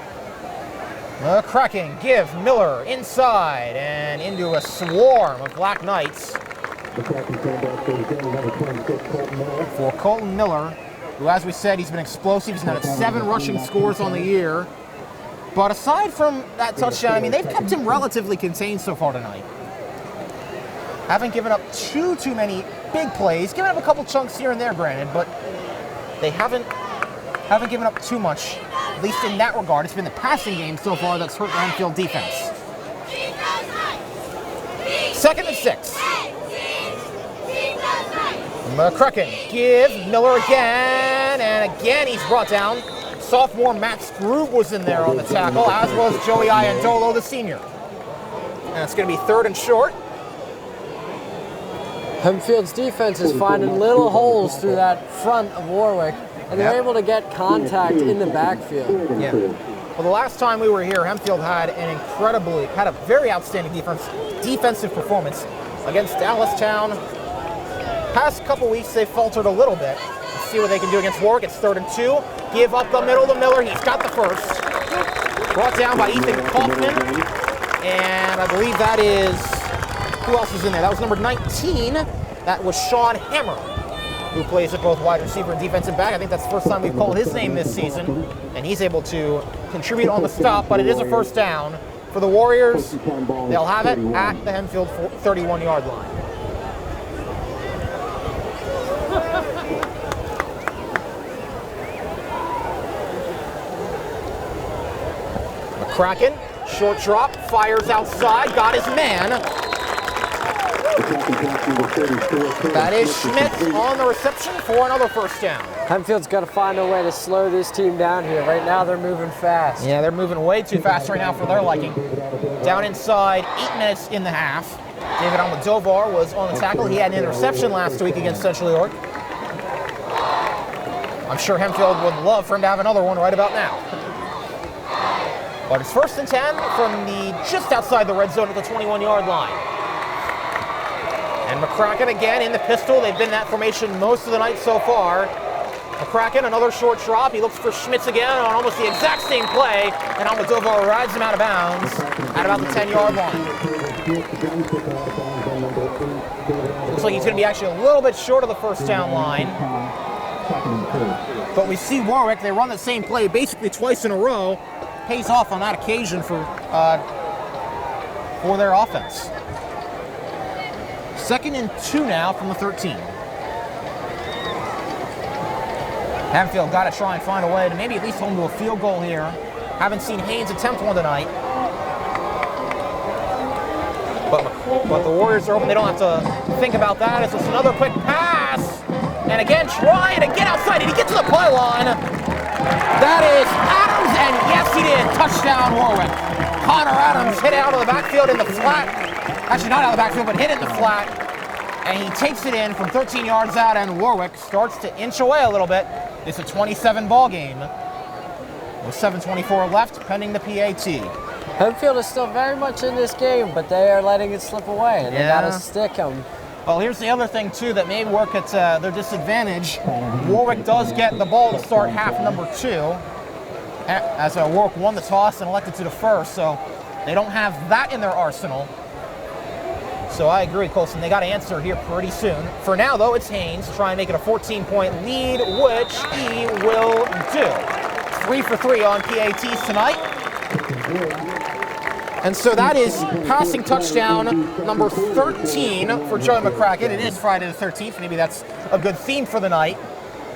McCracken give Miller inside and into a swarm of Black Knights for Colton Miller, who, as we said, he's been explosive. He's had 7 rushing scores on the year. But aside from that touchdown, I mean, they've kept him relatively contained so far tonight. Haven't given up too many big plays. Given up a couple chunks here and there, granted, but they haven't given up too much. At least in that regard, it's been the passing game so far that's hurt the Hempfield defense. 2nd and 6. McCracken give Miller again, and again he's brought down. Sophomore Max Grube was in there on the tackle, as was Joey Iandolo, the senior. And it's going to be 3rd and short. Hempfield's defense is finding little holes through that front of Warwick. And they're able to get contact in the backfield. Yeah. Well, the last time we were here, Hempfield had a very outstanding defensive performance against Dallastown. Past couple weeks, they faltered a little bit. Let's see what they can do against Warwick. It's 3rd and 2. Give up the middle to Miller. He's got the first. Brought down by Ethan Kaufman. And I believe that is, who else was in there? That was number 19. That was Sean Hammer, who plays at both wide receiver and defensive back. I think that's the first time we've called his name this season, and he's able to contribute on the stop, but it is a first down for the Warriors. They'll have it at the Hempfield 31-yard line. McCracken, short drop, fires outside, got his man. That is Schmidt on the reception for another first down. Hempfield's got to find a way to slow this team down here. Right now, they're moving fast. Yeah, they're moving way too fast right now for their liking. Down inside, 8 minutes in the half. David Almodovar was on the tackle. He had an interception last week against Central York. I'm sure Hempfield would love for him to have another one right about now. But it's 1st and 10 from just outside the red zone at the 21-yard line. And McCracken again in the pistol. They've been in that formation most of the night so far. McCracken, another short drop. He looks for Schmitz again on almost the exact same play. And Almodovar rides him out of bounds at about the 10-yard line. Looks like he's going to be actually a little bit short of the first down line. But we see Warwick, they run the same play basically twice in a row. Pays off on that occasion for their offense. 2nd and 2 now from the 13. Hempfield got to try and find a way to maybe at least hold to a field goal here. Haven't seen Haynes attempt one tonight. But the Warriors are hoping they don't have to think about that. It's just another quick pass. And again, trying to get outside, and he gets to the pylon. That is Adams, and yes, he did. Touchdown, Warwick. Connor Adams hit it out of the backfield in the flat. Actually, not out of the backfield, but hit it in the flat. And he takes it in from 13 yards out, and Warwick starts to inch away a little bit. It's a 27 ball game with 7:24 left, pending the PAT. Hempfield is still very much in this game, but they are letting it slip away, and they got to stick them. Well, here's the other thing, too, that may work at their disadvantage. Warwick does get the ball to start half number 2, as Warwick won the toss and elected to defer, so they don't have that in their arsenal. So I agree, Colson. They got to answer here pretty soon. For now, though, it's Haynes to try and make it a 14-point lead, which he will do. 3 for 3 on PATs tonight. And so that is passing touchdown number 13 for Joe McCracken. It is Friday the 13th. Maybe that's a good theme for the night.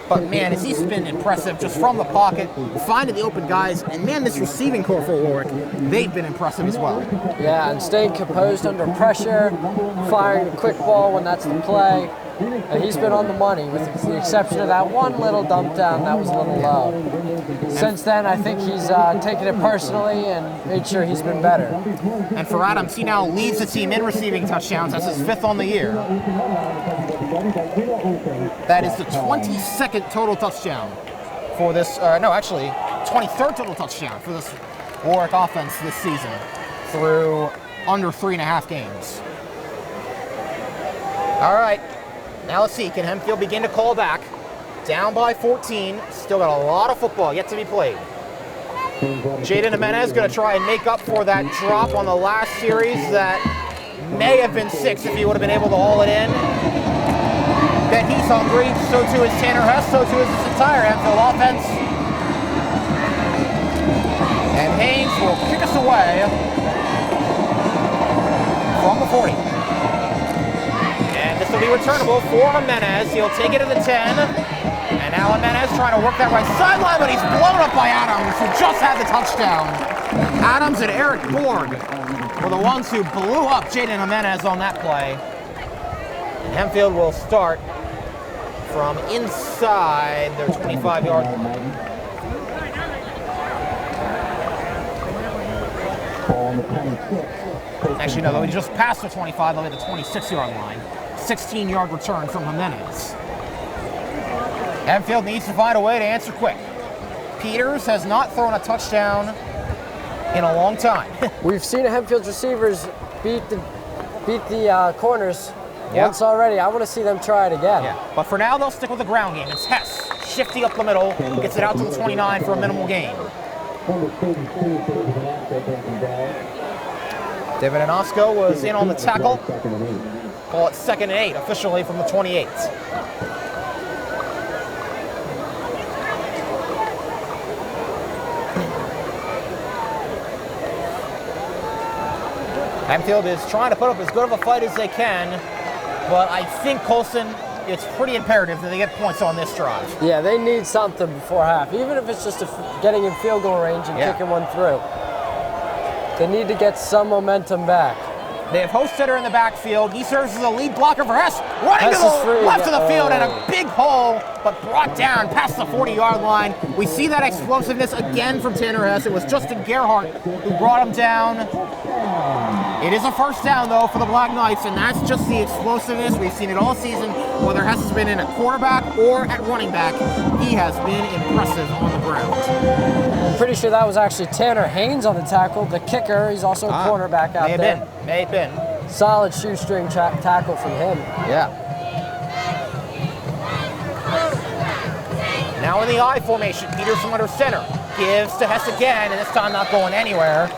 But man, he's been impressive just from the pocket, finding the open guys. And man, this receiving core for Warwick, they've been impressive as well. Yeah, and staying composed under pressure, firing a quick ball when that's the play. And he's been on the money, with the exception of that one little dump down that was a little low. Since then, I think he's taken it personally and made sure he's been better. And for Adams, he now leads the team in receiving touchdowns. That's his 5th on the year. That is the 22nd total touchdown for this, 23rd total touchdown for this Warwick offense this season through under 3.5 games. All right. Now let's see, can Hempfield begin to call back? Down by 14, still got a lot of football yet to be played. Jaden Jimenez going to try and make up for that drop on the last series that may have been 6 if he would have been able to haul it in. Bet he's hungry, so too is Tanner Hess, so too is this entire Hempfield offense. And Haynes will kick us away from the 40. This will be returnable for Jimenez. He'll take it to the 10. And now Jimenez trying to work that right sideline, but he's blown up by Adams, who just had the touchdown. Adams and Eric Borg were the ones who blew up Jaden Jimenez on that play. And Hempfield will start from inside their 25-yard line. Actually, no, he just passed the 25, they'll be the 26-yard line. 16-yard return from Jimenez. Hempfield needs to find a way to answer quick. Peters has not thrown a touchdown in a long time. We've seen Hempfield's receivers beat the corners once already. I want to see them try it again. Yeah. But for now, they'll stick with the ground game. It's Hess, shifty up the middle, gets it out to the 29 for a minimal gain. David Anosco was in on the tackle. Call it 2nd and 8 officially from the 28. Hempfield is trying to put up as good of a fight as they can, but I think Colson, it's pretty imperative that they get points on this drive. Yeah, they need something before half, even if it's just getting in field goal range and kicking one through. They need to get some momentum back. They have host hitter in the backfield. He serves as a lead blocker for Hess. Running Hess to is the free. left of the field and a big hole, but brought down past the 40-yard line. We see that explosiveness again from Tanner Hess. It was Justin Gerhardt who brought him down. It is a first down, though, for the Black Knights, and that's just the explosiveness. We've seen it all season. Whether Hess has been in a quarterback or at running back, he has been impressive on the ground. I'm pretty sure that was actually Tanner Haynes on the tackle, the kicker. He's also a cornerback out there. May have been. Solid shoestring tackle from him. Yeah. Now in the I formation, Peterson under center. Gives to Hess again, and this time not going anywhere,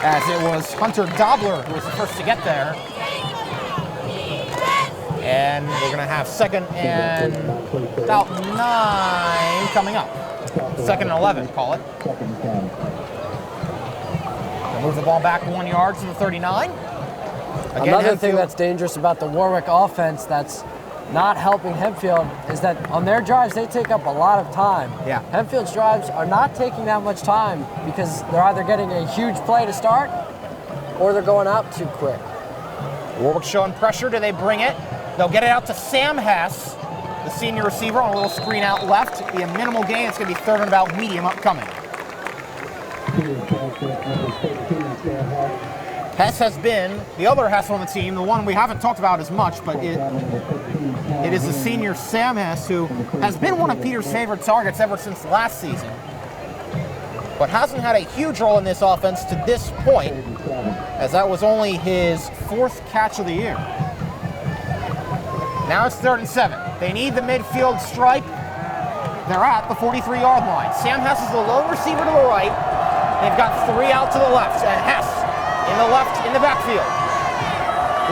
as it was Hunter Dobler who was the first to get there. And we're going to have second and about 9 coming up. Second and 11, call it. They'll move the ball back 1 yard to the 39. Again, Another thing that's dangerous about the Warwick offense that's not helping Hempfield is that on their drives, they take up a lot of time. Yeah. Hempfield's drives are not taking that much time because they're either getting a huge play to start or they're going out too quick. Warwick showing pressure. Do they bring it? They'll get it out to Sam Hess, the senior receiver, on a little screen out left. It'll be a minimal gain. It's going to be third and about medium upcoming. Hess has been the other Hess on the team, the one we haven't talked about as much, but it is the senior Sam Hess, who has been one of Peter's favorite targets ever since last season, but hasn't had a huge role in this offense to this point, as that was only his 4th catch of the year. Now it's 3rd and 7. They need the midfield stripe. They're at the 43-yard line. Sam Hess is the lone receiver to the right. They've got 3 out to the left, and Hess in the left in the backfield.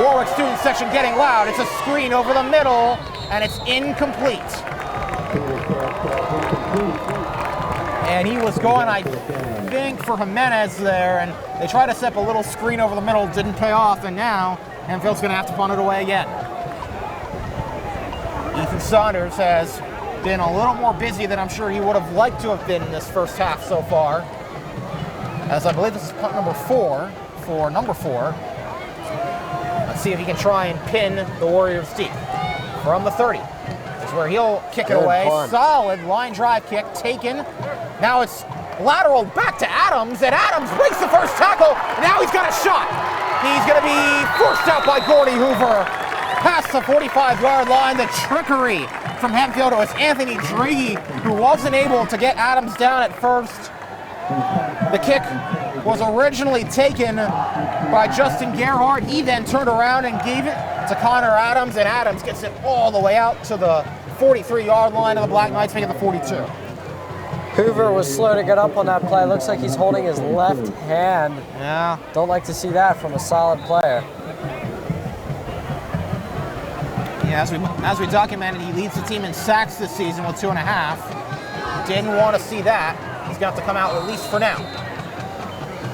Warwick student section getting loud. It's a screen over the middle, and it's incomplete. And he was going, I think, for Jimenez there, and they tried to set up a little screen over the middle, didn't pay off, and now Hempfield's going to have to punt it away again. Ethan Saunders has been a little more busy than I'm sure he would have liked to have been in this first half so far, as I believe this is punt number 4 for number 4. Let's see if he can try and pin the Warriors deep. From the 30 is where he'll kick it away. Solid line drive kick taken. Now it's lateral back to Adams, and Adams breaks the first tackle, and now he's got a shot. He's going to be forced out by Gordy Hoover past the 45-yard line. The trickery from Hempfield. It was Anthony Draghi who wasn't able to get Adams down at first. The kick was originally taken by Justin Gerhardt. He then turned around and gave it to Connor Adams, and Adams gets it all the way out to the 43-yard line of the Black Knights, making the 42. Hoover was slow to get up on that play. Looks like he's holding his left hand. Yeah. Don't like to see that from a solid player. Yeah, as we documented, he leads the team in sacks this season with 2.5. Didn't want to see that. He's going to have to come out at least for now.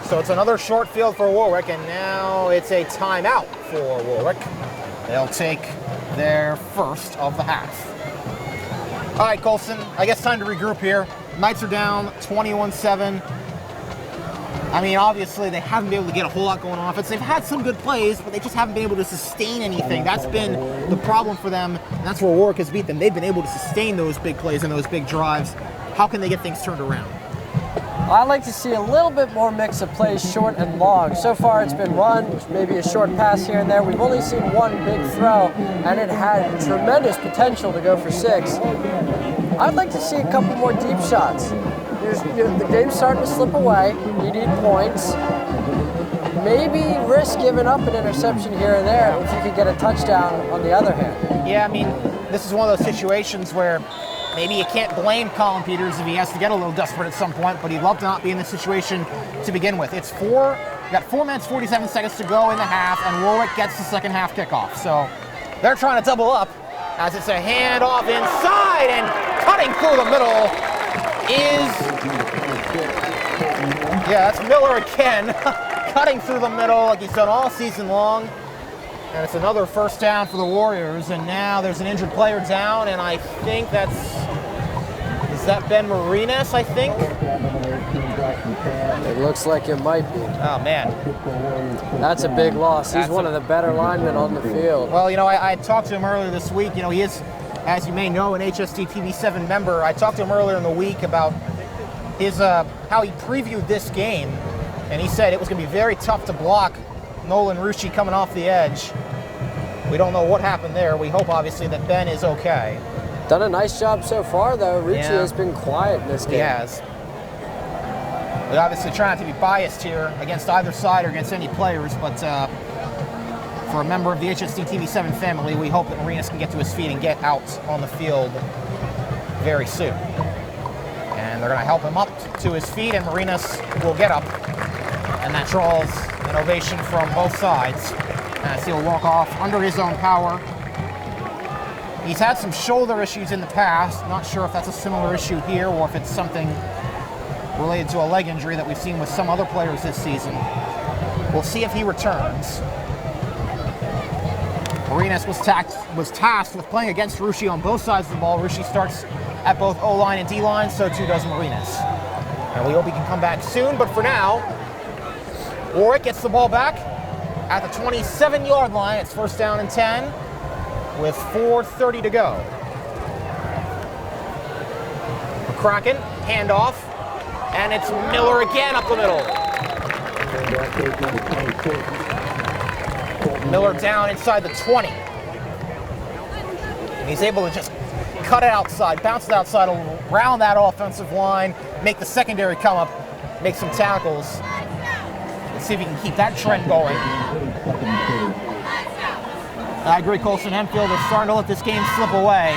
So it's another short field for Warwick, and now it's a timeout for Warwick. They'll take their first of the half. All right, Colson, I guess time to regroup here. Knights are down 21-7. I mean, obviously, they haven't been able to get a whole lot going on offense. They've had some good plays, but they just haven't been able to sustain anything. That's been the problem for them, and that's where Warwick has beat them. They've been able to sustain those big plays and those big drives. How can they get things turned around? I'd like to see a little bit more mix of plays, short and long. So far, it's been run, maybe a short pass here and there. We've only seen one big throw, and it had tremendous potential to go for 6. I'd like to see a couple more deep shots. The game's starting to slip away. You need points. Maybe risk giving up an interception here and there if you could get a touchdown on the other hand. Yeah, I mean, this is one of those situations where maybe you can't blame Colin Peters if he has to get a little desperate at some point, but he'd love to not be in this situation to begin with. It's you got 4 minutes, 47 seconds to go in the half, and Warwick gets the second half kickoff. So they're trying to double up as it's a handoff inside, and cutting through the middle that's Miller again, cutting through the middle like he's done all season long. And it's another first down for the Warriors, and now there's an injured player down, and I think is that Ben Marinas, I think? It looks like it might be. Oh, man. That's a big loss. He's one of the better linemen on the field. Well, I talked to him earlier this week. He is, as you may know, an HST TV7 member. I talked to him earlier in the week about his how he previewed this game, and he said it was going to be very tough to block Nolan Rucci coming off the edge. We don't know what happened there. We hope, obviously, that Ben is okay. Done a nice job so far, though. Rucci has been quiet in this game. He has. We obviously try not to be biased here against either side or against any players, but for a member of the HST TV7 family, we hope that Marinas can get to his feet and get out on the field very soon. And they're going to help him up to his feet, and Marinas will get up, and that draws an ovation from both sides as he'll walk off under his own power. He's had some shoulder issues in the past. Not sure if that's a similar issue here or if it's something related to a leg injury that we've seen with some other players this season. We'll see if he returns. Marinas was tasked with playing against Rucci on both sides of the ball. Rucci starts at both O-line and D-line, so too does Marinas. And we hope he can come back soon, but for now, Warwick gets the ball back at the 27-yard line. It's first down and 10 with 4:30 to go. McCracken, handoff, and it's Miller again up the middle. Miller down inside the 20. And he's able to just cut it outside, bounce it outside, around that offensive line, make the secondary come up, make some tackles. Let's see if he can keep that trend going. I agree, Colson. Hempfield is starting to let this game slip away.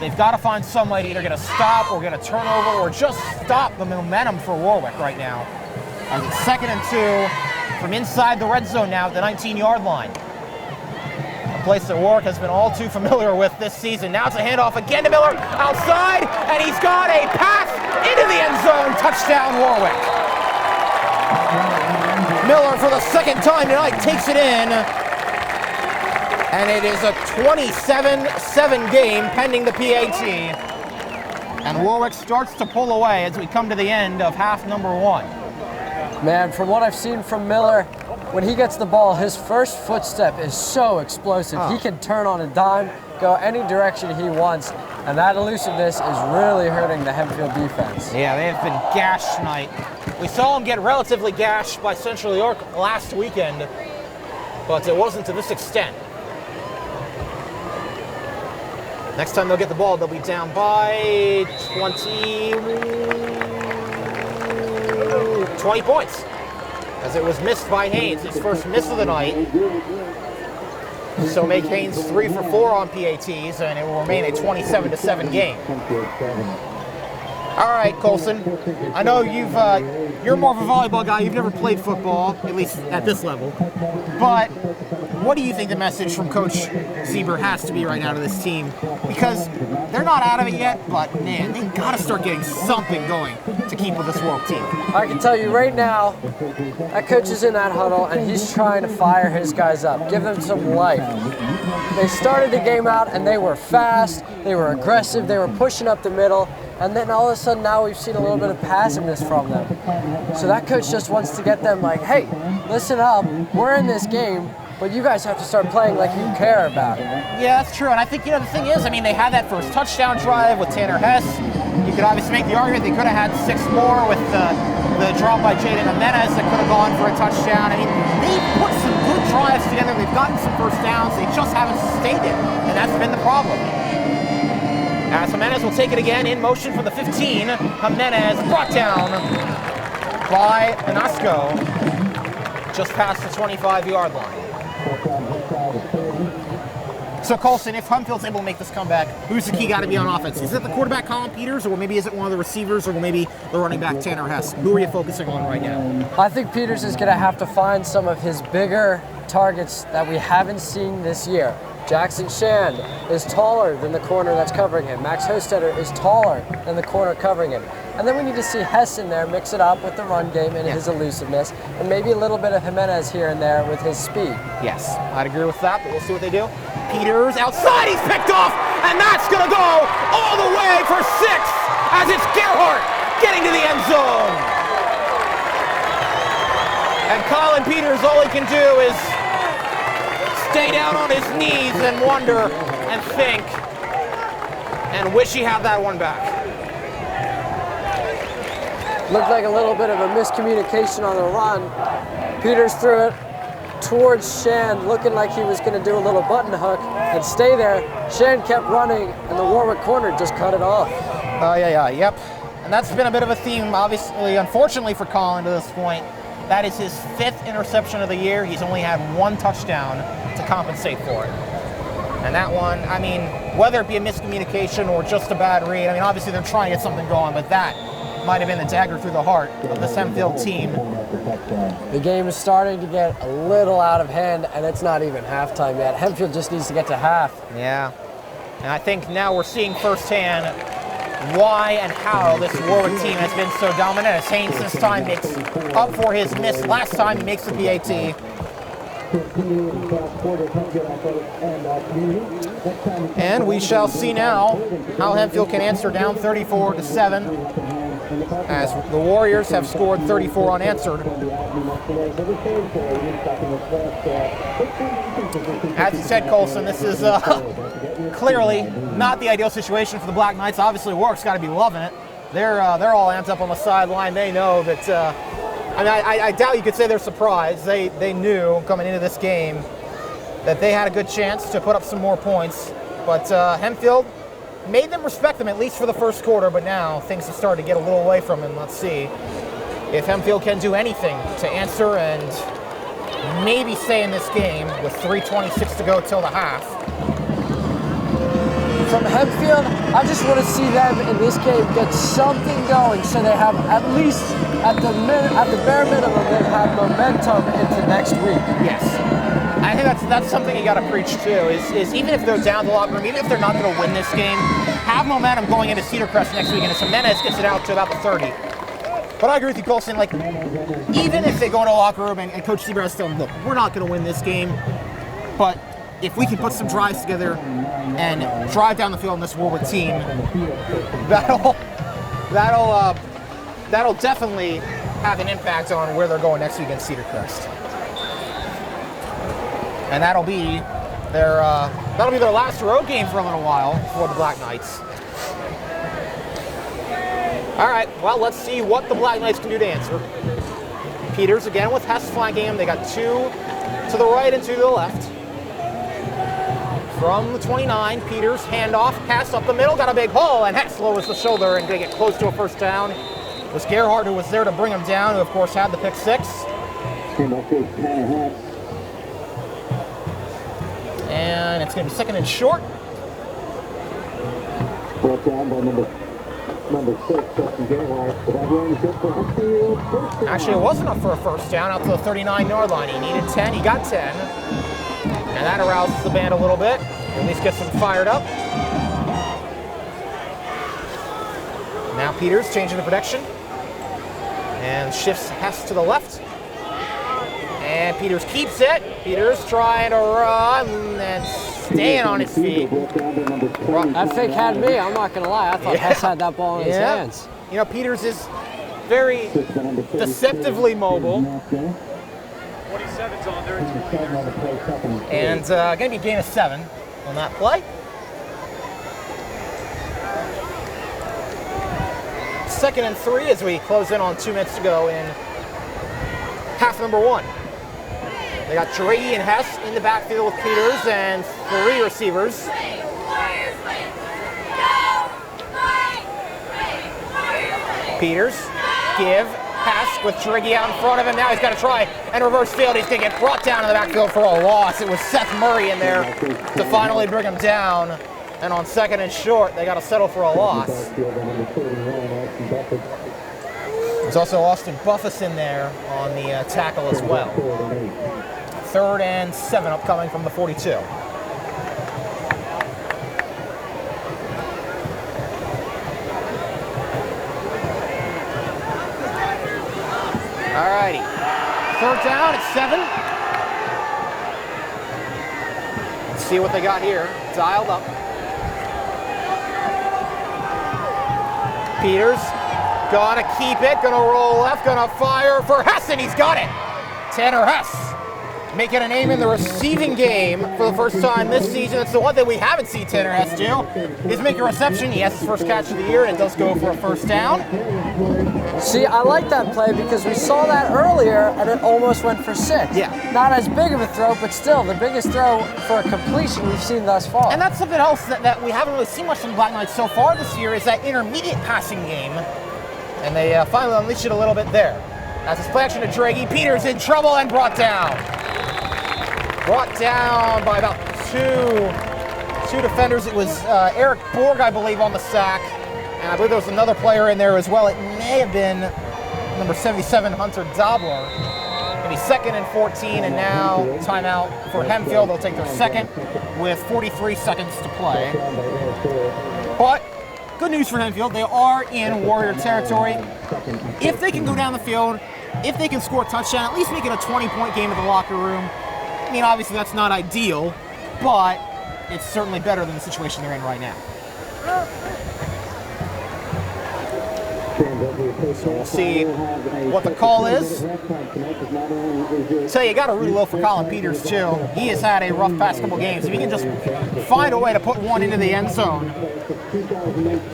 They've got to find some way to either get a stop or get a turnover or just stop the momentum for Warwick right now. As it's 2nd and 2 from inside the red zone now at the 19-yard line. A place that Warwick has been all too familiar with this season. Now it's a handoff again to Miller outside, and he's got a pass into the end zone. Touchdown, Warwick. Miller, for the second time tonight, takes it in. And it is a 27-7 game pending the PAT. And Warwick starts to pull away as we come to the end of half number 1. Man, from what I've seen from Miller, when he gets the ball, his first footstep is so explosive. He can turn on a dime, go any direction he wants, and that elusiveness is really hurting the Hempfield defense. Yeah, they have been gashed tonight. We saw them get relatively gashed by Central York last weekend, but it wasn't to this extent. Next time they'll get the ball, they'll be down by 20 points, as it was missed by Haynes, his first miss of the night. So make Haynes 3 for 4 on PATs, and it will remain a 27-7 game. All right, Colson. I know you're more of a volleyball guy. You've never played football, at least at this level. But what do you think the message from Coach Sieber has to be right now to this team? Because they're not out of it yet, but man, they got to start getting something going to keep with this Warwick team. I can tell you right now, that coach is in that huddle, and he's trying to fire his guys up, give them some life. They started the game out, and they were fast, they were aggressive, they were pushing up the middle, and then all of a sudden now we've seen a little bit of passiveness from them. So that coach just wants to get them like, hey, listen up, we're in this game, but you guys have to start playing like you care about it. Yeah, that's true. And I think, the thing is, they had that first touchdown drive with Tanner Hess. You could obviously make the argument they could have had 6 more with the drop by Jaden Jimenez that could have gone for a touchdown. They've put some good drives together. They've gotten some first downs. They just haven't sustained it, and that's been the problem. As Jimenez will take it again in motion for the 15. Jimenez brought down by Anasco just past the 25-yard line. So, Colson, if Hempfield's able to make this comeback, who's the key guy to be on offense? Is it the quarterback, Colin Peters, or maybe is it one of the receivers, or maybe the running back, Tanner Hess? Who are you focusing on right now? I think Peters is going to have to find some of his bigger targets that we haven't seen this year. Jackson Shand is taller than the corner that's covering him. Max Hostetter is taller than the corner covering him. And then we need to see Hess in there mix it up with the run game and his elusiveness, and maybe a little bit of Jimenez here and there with his speed. Yes, I'd agree with that, but we'll see what they do. Peters outside, he's picked off, and that's going to go all the way for 6 as it's Gerhardt getting to the end zone. And Colin Peters, all he can do is stay down on his knees and wonder and think and wish he had that one back. Looked like a little bit of a miscommunication on the run. Peters threw it towards Shan, looking like he was going to do a little button hook and stay there. Shan kept running, and the Warwick corner just cut it off. Yep. And that's been a bit of a theme, obviously, unfortunately for Colin to this point. That is his 5th interception of the year. He's only had 1 touchdown to compensate for it. And that one, I mean, whether it be a miscommunication or just a bad read, I mean, obviously they're trying to get something going, but that might have been the dagger through the heart of this Hempfield team. The game is starting to get a little out of hand, and it's not even halftime yet. Hempfield just needs to get to half. Yeah. And I think now we're seeing firsthand why and how this Warwick team has been so dominant, as Haynes this time makes up for his miss last time. He makes the PAT. And we shall see now how Hempfield can answer down 34-7, as the Warriors have scored 34 unanswered. As you said, Colson, this is clearly not the ideal situation for the Black Knights. Obviously, Warwick's got to be loving it. They're all amped up on the sideline. They know that. I doubt you could say they're surprised. They knew coming into this game that they had a good chance to put up some more points. But Hempfield made them respect them, at least for the first quarter, but now things have started to get a little away from him. Let's see if Hempfield can do anything to answer and maybe stay in this game with 3:26 to go till the half. From Hempfield, I just want to see them in this game get something going, so they have at least, at the bare minimum, they have momentum into next week. Yes. I think that's something you got to preach too, is even if they're down the locker room, even if they're not going to win this game, have momentum going into Cedar Crest next week, and Jimenez gets it out to about the 30. But I agree with you, Colson, like, even if they go into a locker room and Coach Seabrass tells them, look, we're not going to win this game, but if we can put some drives together and drive down the field in this Warwick team, that'll definitely have an impact on where they're going next week against Cedar Crest. And that'll be their last road game for a little while for the Black Knights. All right, well, let's see what the Black Knights can do to answer. Peters again with Hess flanking him. They got 2 to the right and 2 to the left. From the 29, Peters handoff, pass up the middle, got a big hole, and Hess lowers the shoulder and going to get close to a first down. It was Gerhardt who was there to bring him down, who of course had the pick 6. And it's going to be 2nd and short. Brought down by number 6, Justin Gerhardt. Actually, it wasn't enough for a first down out to the 39-yard line. He needed 10. He got 10. And that arouses the band a little bit. At least gets them fired up. Now Peters changing the protection. And shifts Hess to the left. And Peters keeps it. Peters trying to run and staying on his feet. That fake had me, I'm not going to lie. I thought Hess had that ball in his hands. You know, Peters is very deceptively mobile. 27's on there. And going to be a gain of 7 on that play. 2nd and 3 as we close in on 2 minutes to go in half number 1. They got Draghi and Hess in the backfield with Peters and 3 receivers. Peters, give, pass with Draghi out in front of him. Now he's got to try and reverse field. He's going to get brought down in the backfield for a loss. It was Seth Murray in there to finally bring him down. And on 2nd and short, they got to settle for a loss. There's also Austin Buffus in there on the tackle as well. 3rd and 7 upcoming from the 42. Alrighty. 3rd down, it's 7. Let's see what they got here. Dialed up. Peters, gonna keep it, gonna roll left, gonna fire for Hess, and he's got it. Tanner Hess making a name in the receiving game for the first time this season. It's the one that we haven't seen Tanner Hess do, is make a reception. He has his first catch of the year, and it does go for a first down. See, I like that play because we saw that earlier, and it almost went for 6. Yeah. Not as big of a throw, but still the biggest throw for a completion we've seen thus far. And that's something else that we haven't really seen much from the Black Knights so far this year, is that intermediate passing game. And they finally unleashed it a little bit there. That's a play action to Draghi. Peters in trouble and brought down. Brought down by about two defenders. It was Eric Borg, I believe, on the sack. And I believe there was another player in there as well. It may have been number 77, Hunter Dobler. Maybe 2nd and 14, and now timeout for Hempfield. They'll take their second with 43 seconds to play. But good news for Hempfield. They are in Warrior territory. If they can go down the field, if they can score a touchdown, at least make it a 20-point game in the locker room. I mean, obviously that's not ideal, but it's certainly better than the situation they're in right now. So we'll see what the call is. So you got to root a little for Colin Peters too. He has had a rough past couple games. If he can just find a way to put one into the end zone,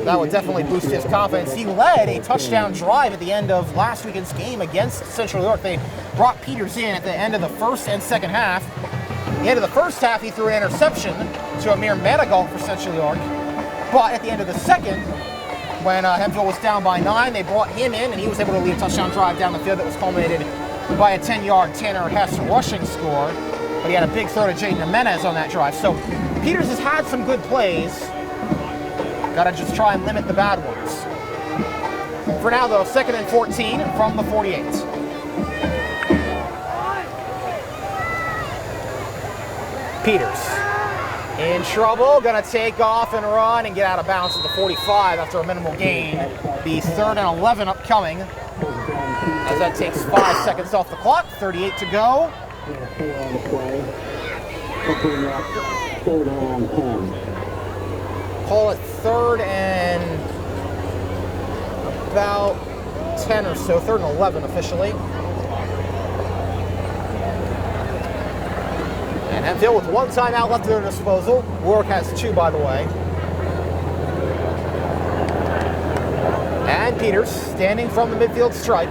that would definitely boost his confidence. He led a touchdown drive at the end of last weekend's game against Central New York. They brought Peters in at the end of the first and second half. At the end of the first half, he threw an interception to Amir Manigault for Central New York. But at the end of the second, when Hempfield was down by 9, they brought him in, and he was able to lead a touchdown drive down the field that was culminated by a 10-yard Tanner Hess rushing score. But he had a big throw to Jaden Jimenez on that drive. So Peters has had some good plays. Got to just try and limit the bad ones. For now, though, 2nd and 14 from the 48. Peters in trouble, gonna take off and run and get out of bounds at the 45 after a minimal gain. The 3rd and 11 upcoming, as that takes 5 seconds off the clock, 38 to go. Call it 3rd and about 10 or so, 3rd and 11 officially. And Hempfield with 1 timeout left at their disposal. Warwick has 2, by the way. And Peters, standing from the midfield stripe,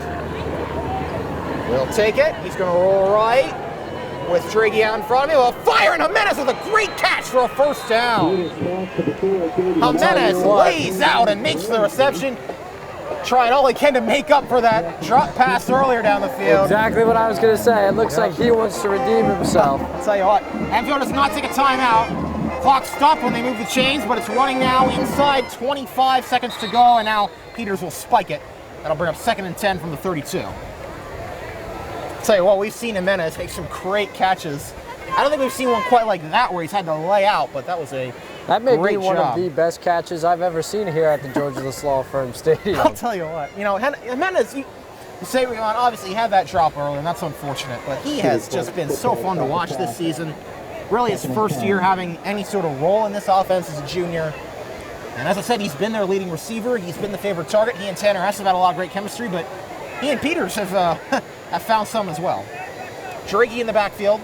will take it. He's going to roll right with Draghi out in front of him. Well, firing Jimenez with a great catch for a first down. Jimenez lays out and makes the reception, trying all he can to make up for that drop pass earlier down the field. Exactly what I was going to say. It looks like he wants to redeem himself. I'll tell you what, Hempfield does not take a timeout. Clock stopped when they move the chains, but it's running now inside 25 seconds to go, and now Peters will spike it. That'll bring up 2nd and 10 from the 32. I'll tell you what, we've seen Jimenez make some great catches. I don't think we've seen one quite like that where he's had to lay out, but that was a That may great be one job. of the best catches I've ever seen here at the Georgia Law Firm Stadium. I'll tell you what, you know, Jimenez, you say what you want, obviously he had that drop earlier, and that's unfortunate, but he has just been so fun to watch this season. Really his first year having any sort of role in this offense as a junior. And as I said, he's been their leading receiver. He's been the favorite target. He and Tanner Hess have had a lot of great chemistry, but he and Peters have, have found some as well. Draghi in the backfield,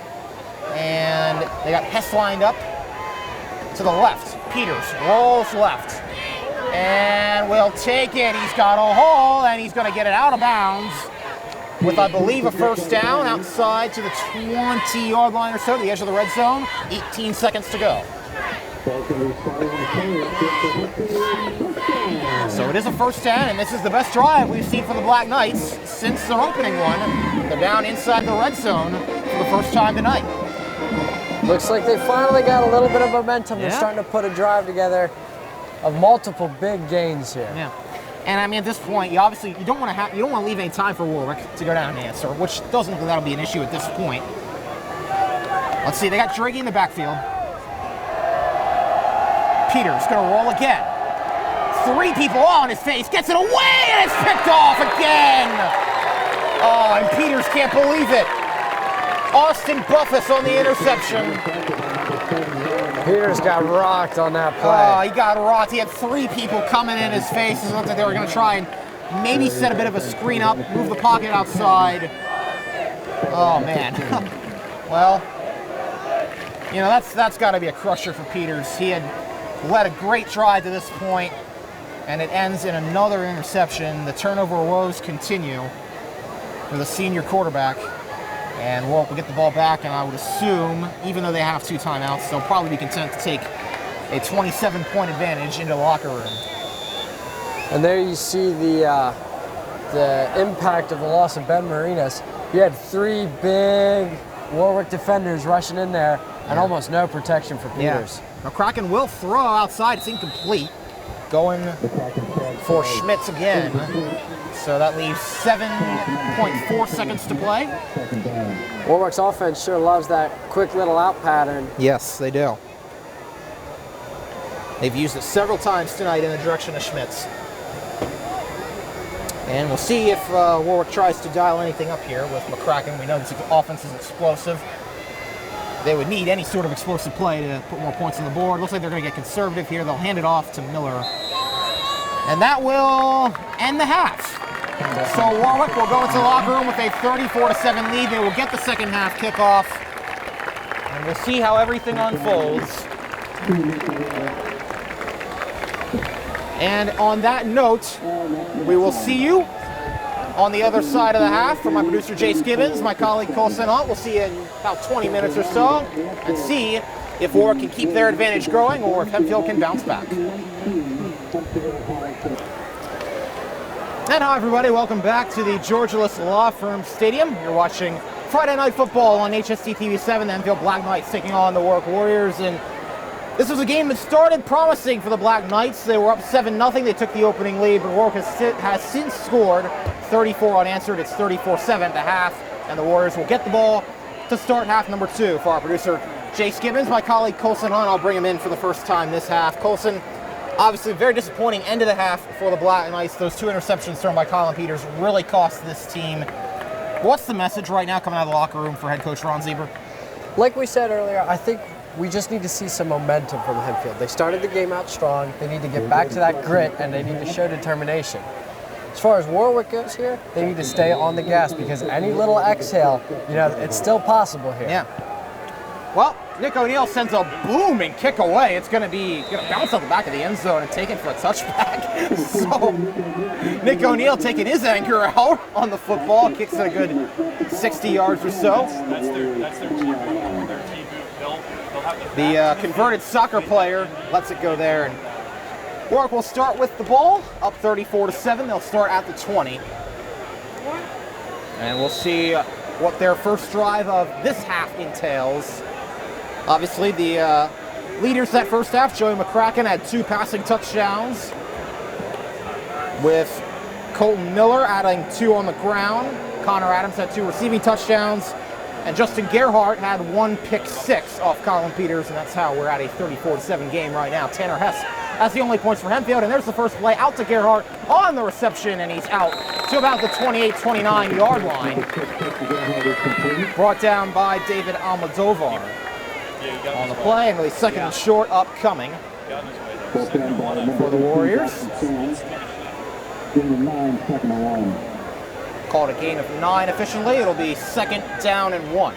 and they got Hess lined up to the left. Peters rolls left and will take it. He's got a hole, and he's going to get it out of bounds with, I believe, a first down outside to the 20-yard line or so, to the edge of the red zone. 18 seconds to go. So it is a first down, and this is the best drive we've seen from the Black Knights since their opening one. They're down inside the red zone for the first time tonight. Looks like they finally got a little bit of momentum. They're starting to put a drive together of multiple big gains here. Yeah. And I mean, at this point, you don't want to leave any time for Warwick to go down and answer, which doesn't look like that'll be an issue at this point. Let's see, they got Draghi in the backfield. Peters gonna roll again. 3 people on his face, gets it away, and it's picked off again. Oh, and Peters can't believe it. Austin Buffus on the interception. Peters got rocked on that play. Oh, he got rocked. He had 3 people coming in his face. It looked like they were going to try and maybe set a bit of a screen up, move the pocket outside. Oh, man. Well, you know, that's got to be a crusher for Peters. He had led a great drive to this point, and it ends in another interception. The turnover woes continue for the senior quarterback. And Warwick will get the ball back, and I would assume, even though they have 2 timeouts, they'll probably be content to take a 27-point advantage into the locker room. And there you see the impact of the loss of Ben Marinas. He had 3 big Warwick defenders rushing in there, and almost no protection for Peters. Yeah. McCracken will throw outside. It's incomplete. Going for Schmitz again. So that leaves 7.4 seconds to play. Warwick's offense sure loves that quick little out pattern. Yes, they do. They've used it several times tonight in the direction of Schmitz. And we'll see if Warwick tries to dial anything up here with McCracken. We know this offense is explosive. They would need any sort of explosive play to put more points on the board. Looks like they're going to get conservative here. They'll hand it off to Miller. And that will end the half. So Warwick will go into the locker room with a 34-7 lead. They will get the second half kickoff. And we'll see how everything unfolds. And on that note, we will see you on the other side of the half. From my producer, Jace Gibbons, my colleague, Colson. We'll see you in about 20 minutes or so and see if Warwick can keep their advantage growing or if Hempfield can bounce back. And hi, everybody. Welcome back to the Georgialist Law Firm Stadium. You're watching Friday Night Football on HST TV 7. The Hempfield Black Knights taking on the Warwick Warriors. And this was a game that started promising for the Black Knights. They were up 7-0. They took the opening lead, but Warwick has since scored 34 unanswered. It's 34-7 at the half, and the Warriors will get the ball to start half number 2. For our producer, Jace Gibbons, my colleague, Colson Hunt, I'll bring him in for the first time this half. Colson, obviously very disappointing end of the half for the Black Knights. Those 2 interceptions thrown by Colin Peters really cost this team. What's the message right now coming out of the locker room for head coach Ron Zieber? Like we said earlier, I think we just need to see some momentum from Hempfield. They started the game out strong. They need to get back to that grit, and they need to show determination. As far as Warwick goes here, they need to stay on the gas because any little exhale, you know, it's still possible here. Yeah. Well, Nick O'Neill sends a booming kick away. It's going to bounce off the back of the end zone and taken for a touchback. So Nick O'Neill taking his anchor out on the football, kicks it a good 60 yards or so. That's their team. The converted soccer player lets it go there, and Warwick will start with the ball, up 34-7. They'll start at the 20. And we'll see what their first drive of this half entails. Obviously, the leaders that first half, Joey McCracken, had 2 passing touchdowns, with Colton Miller adding 2 on the ground. Connor Adams had 2 receiving touchdowns. And Justin Gerhardt had 1 pick 6 off Colin Peters, and that's how we're at a 34-7 game right now. Tanner Hess has the only points for Hempfield, and there's the first play out to Gerhardt on the reception, and he's out to about the 28-29 yard line. Brought down by David Almodovar on the play, and really second and short upcoming for the Warriors. Called a gain of 9 efficiently. It'll be 2nd down and 1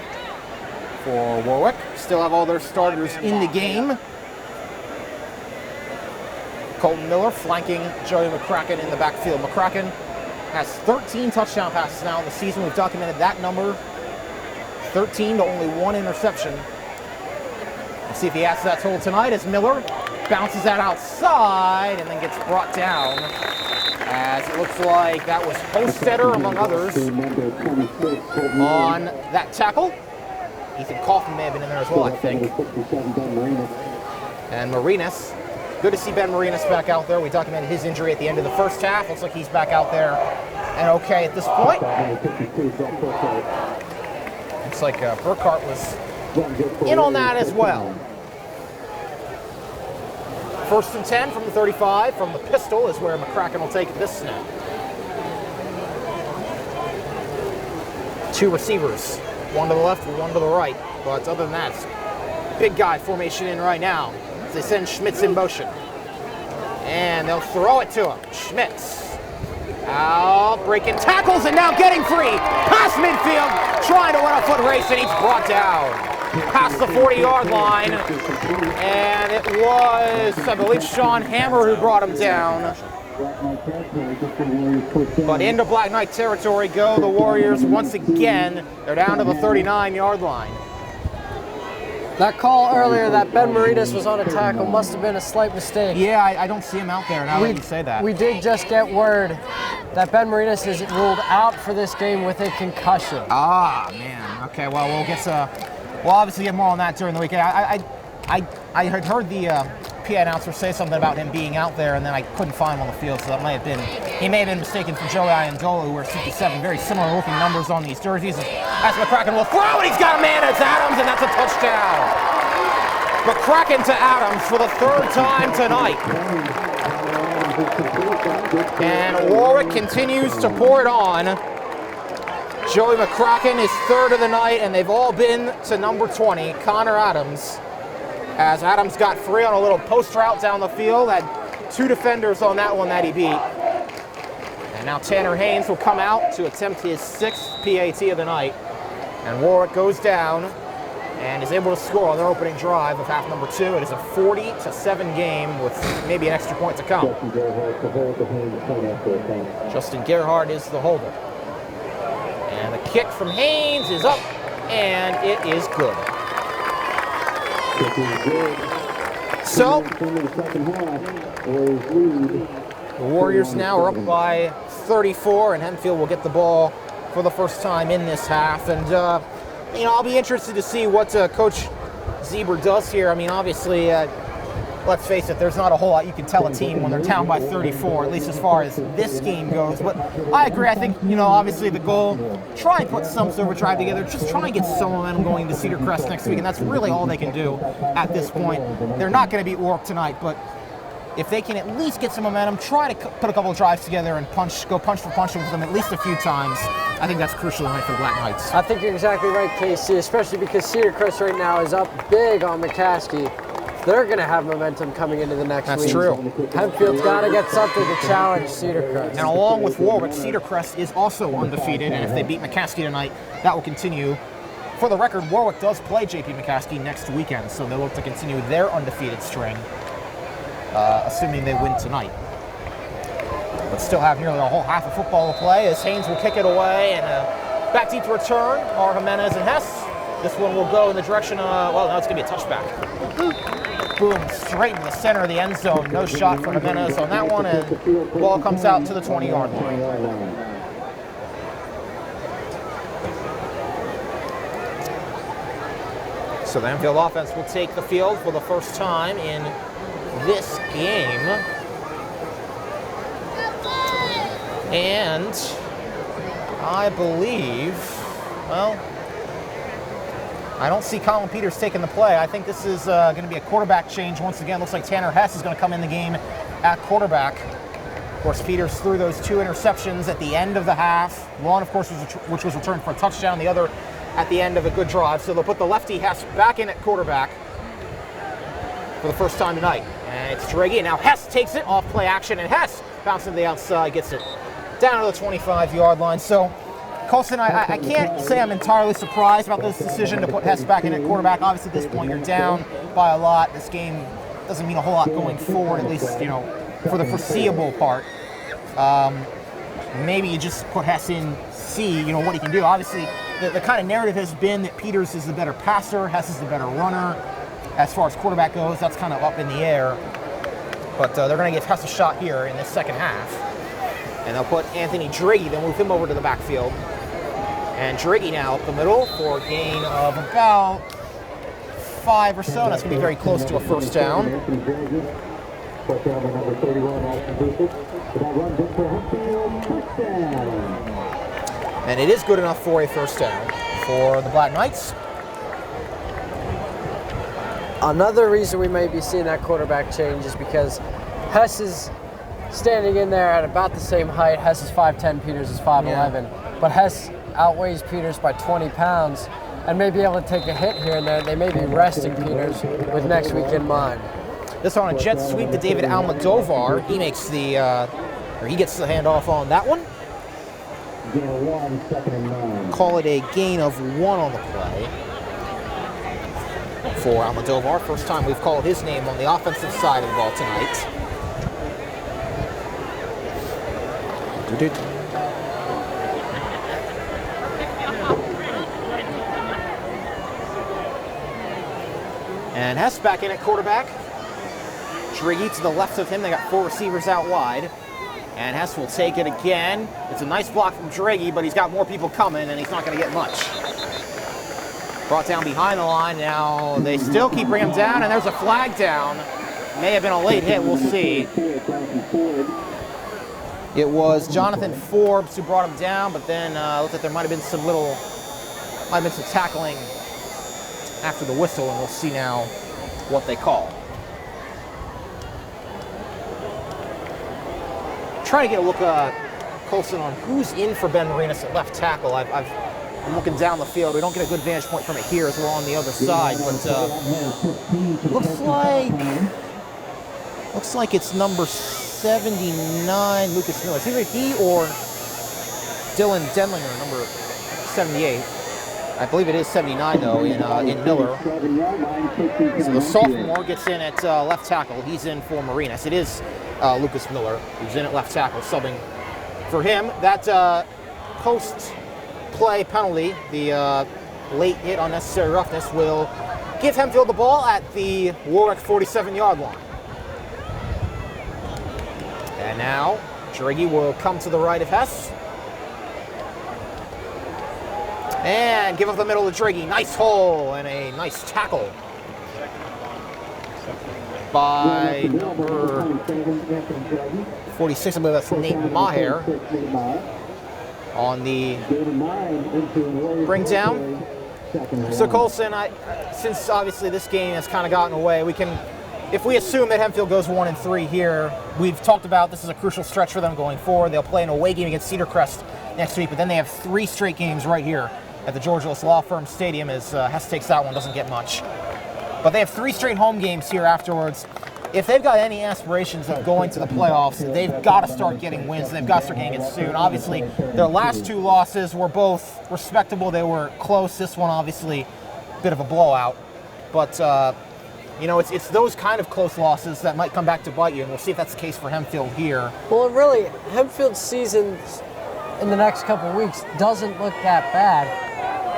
for Warwick. Still have all their starters in the game. Colton Miller flanking Joey McCracken in the backfield. McCracken has 13 touchdown passes now in the season. We've documented that number. 13 to only 1 interception. Let's see if he adds to that total tonight as Miller bounces that outside and then gets brought down, as it looks like that was Hostetter, among others, on that tackle. Ethan Kaufman may have been in there as well, I think. And Marinas, good to see Ben Marinas back out there. We documented his injury at the end of the first half. Looks like he's back out there and okay at this point. Looks like Burkhart was in on that as well. 1st and 10 from the 35. From the pistol is where McCracken will take this snap. 2 receivers, 1 to the left and 1 to the right. But other than that, big guy formation in right now as they send Schmitz in motion. And they'll throw it to him. Schmitz out, breaking tackles and now getting free. Past midfield, trying to foot race, and he's brought down past the 40-yard line. And it was, I believe, Sean Hammer who brought him down. But into Black Knight territory go the Warriors once again. They're down to the 39-yard line. That call earlier that Ben Maritas was on a tackle must have been a slight mistake. Yeah, I don't see him out there now that you say that. We did just get word that Ben Maritas is ruled out for this game with a concussion. Ah, man. Okay, well, we'll obviously get more on that during the weekend. I had heard the PA announcer say something about him being out there, and then I couldn't find him on the field, so that he may have been mistaken for Joey Iandola, who wears 57. Very similar looking numbers on these jerseys. As McCracken will throw, and he's got a man. It's Adams, and that's a touchdown. McCracken to Adams for the third time tonight. And Warwick continues to pour it on. Joey McCracken is third of the night, and they've all been to number 20, Connor Adams. As Adams got free on a little post route down the field, had two defenders on that one that he beat. And now Tanner Haynes will come out to attempt his 6th PAT of the night. And Warwick goes down and is able to score on their opening drive of half number 2. It is a 40-7 game with maybe an extra point to come. Justin Gerhardt is the holder. And the kick from Haynes is up, and it is good. So, the Warriors now are up by 34, and Hempfield will get the ball for the first time in this half. And, I'll be interested to see what Coach Zieber does here. I mean, obviously, let's face it, there's not a whole lot you can tell a team when they're down by 34, at least as far as this game goes. But I agree. I think, obviously the goal, try and put some sort of a drive together. Just try and get some momentum going to Cedar Crest next week, and that's really all they can do at this point. They're not going to beat Warwick tonight, but if they can at least get some momentum, try to put a couple of drives together and go punch for punch with them at least a few times. I think that's crucial tonight for the Black Knights. I think you're exactly right, Kasey, especially because Cedar Crest right now is up big on McCaskey. They're going to have momentum coming into the next week. That's true. Hempfield's got to get something to challenge Cedar Crest. And along with Warwick, Cedar Crest is also undefeated, and if they beat McCaskey tonight, that will continue. For the record, Warwick does play JP McCaskey next weekend, so they'll look to continue their undefeated string, assuming they win tonight. But still have nearly a whole half of football to play as Haynes will kick it away, and back deep to return are Jimenez and Hess. This one will go in the direction of, well, now it's going to be a touchback. Boom, straight in the center of the end zone. No shot for Jimenez on that one, and the ball comes out to the 20-yard line. So the Hempfield offense will take the field for the first time in this game. And I believe, well, I don't see Colin Peters taking the play. I think this is going to be a quarterback change once again. Looks like Tanner Hess is going to come in the game at quarterback. Of course, Peters threw those 2 interceptions at the end of the half. One, of course, which was returned for a touchdown. The other at the end of a good drive. So they'll put the lefty Hess back in at quarterback for the first time tonight. And it's Draghi. Now Hess takes it off play action, and Hess bouncing to the outside, gets it down to the 25-yard line. So, Colson, I can't say I'm entirely surprised about this decision to put Hess back in at quarterback. Obviously, at this point, you're down by a lot. This game doesn't mean a whole lot going forward, at least, for the foreseeable part. Maybe you just put Hess in, see, what he can do. Obviously, the kind of narrative has been that Peters is the better passer, Hess is the better runner. As far as quarterback goes, that's kind of up in the air. But they're going to give Hess a shot here in this second half. And they'll put Anthony Driggy, they'll move him over to the backfield. And Driggy now up the middle for a gain of about 5 or so. That's going to be very close to a first down. And it is good enough for a first down for the Black Knights. Another reason we may be seeing that quarterback change is because Hess is standing in there at about the same height. Hess is 5'10", Peters is 5'11". Yeah. But Hess outweighs Peters by 20 pounds and may be able to take a hit here and there. They may be resting Peters with next week in mind. This on a jet sweep to David Almodovar. He makes he gets the handoff on that one. call it a gain of 1 on the play for Almodovar. First time we've called his name on the offensive side of the ball tonight. And Hess back in at quarterback. Driggy to the left of him. They got 4 receivers out wide. And Hess will take it again. It's a nice block from Driggy, but he's got more people coming, and he's not going to get much. Brought down behind the line. Now they still keep bringing him down, and there's a flag down. May have been a late hit. We'll see. It was Jonathan Forbes who brought him down, but then looked like there might have been some tackling after the whistle, and we'll see now what they call. Trying to get a look, Colson, on who's in for Ben Marinas at left tackle. I'm looking down the field. We don't get a good vantage point from it here as we're on the other side, but looks like it's number 79, Lucas Miller. It's either he or Dylan Denlinger, number 78. I believe it is 79 though in Miller. So the sophomore gets in at left tackle. He's in for Marinas. It is Lucas Miller who's in at left tackle, subbing for him. That post-play penalty, the late hit, unnecessary roughness, will give Hempfield the ball at the Warwick 47-yard line. And now Driggy will come to the right of Hess. And give up the middle to Driggy. Nice hole and a nice tackle by number 46, I believe that's Nate Maher, on the bring down. So Colson, since obviously this game has kind of gotten away, if we assume that Hempfield goes 1-3 here, we've talked about this is a crucial stretch for them going forward. They'll play an away game against Cedar Crest next week, but then they have 3 straight games right here at the Georgia Law Firm Stadium, as Hess takes that one, doesn't get much. But they have 3 straight home games here afterwards. If they've got any aspirations of going to the playoffs, they've got to start getting wins. They've got to start getting it soon. Obviously, their last 2 losses were both respectable. They were close. This one, obviously, a bit of a blowout. But, it's those kind of close losses that might come back to bite you, and we'll see if that's the case for Hempfield here. Well, really, Hempfield's season in the next couple of weeks doesn't look that bad.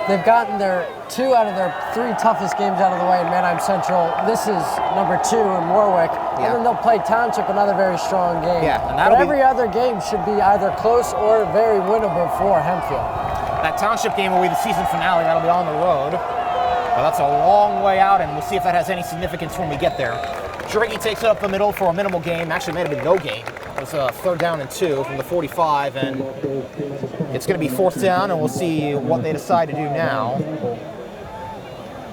They've gotten their 2 out of their 3 toughest games out of the way in Manheim Central. This is number 2 in Warwick. Yeah. And then they'll play Township, another very strong game. Yeah, and but every other game should be either close or very winnable for Hempfield. That Township game will be the season finale. That'll be on the road. But that's a long way out, and we'll see if that has any significance when we get there. Driggy takes it up the middle for a minimal game. Actually, may have been no game. It was a 3rd down and 2 from the 45, and it's going to be 4th down, and we'll see what they decide to do now.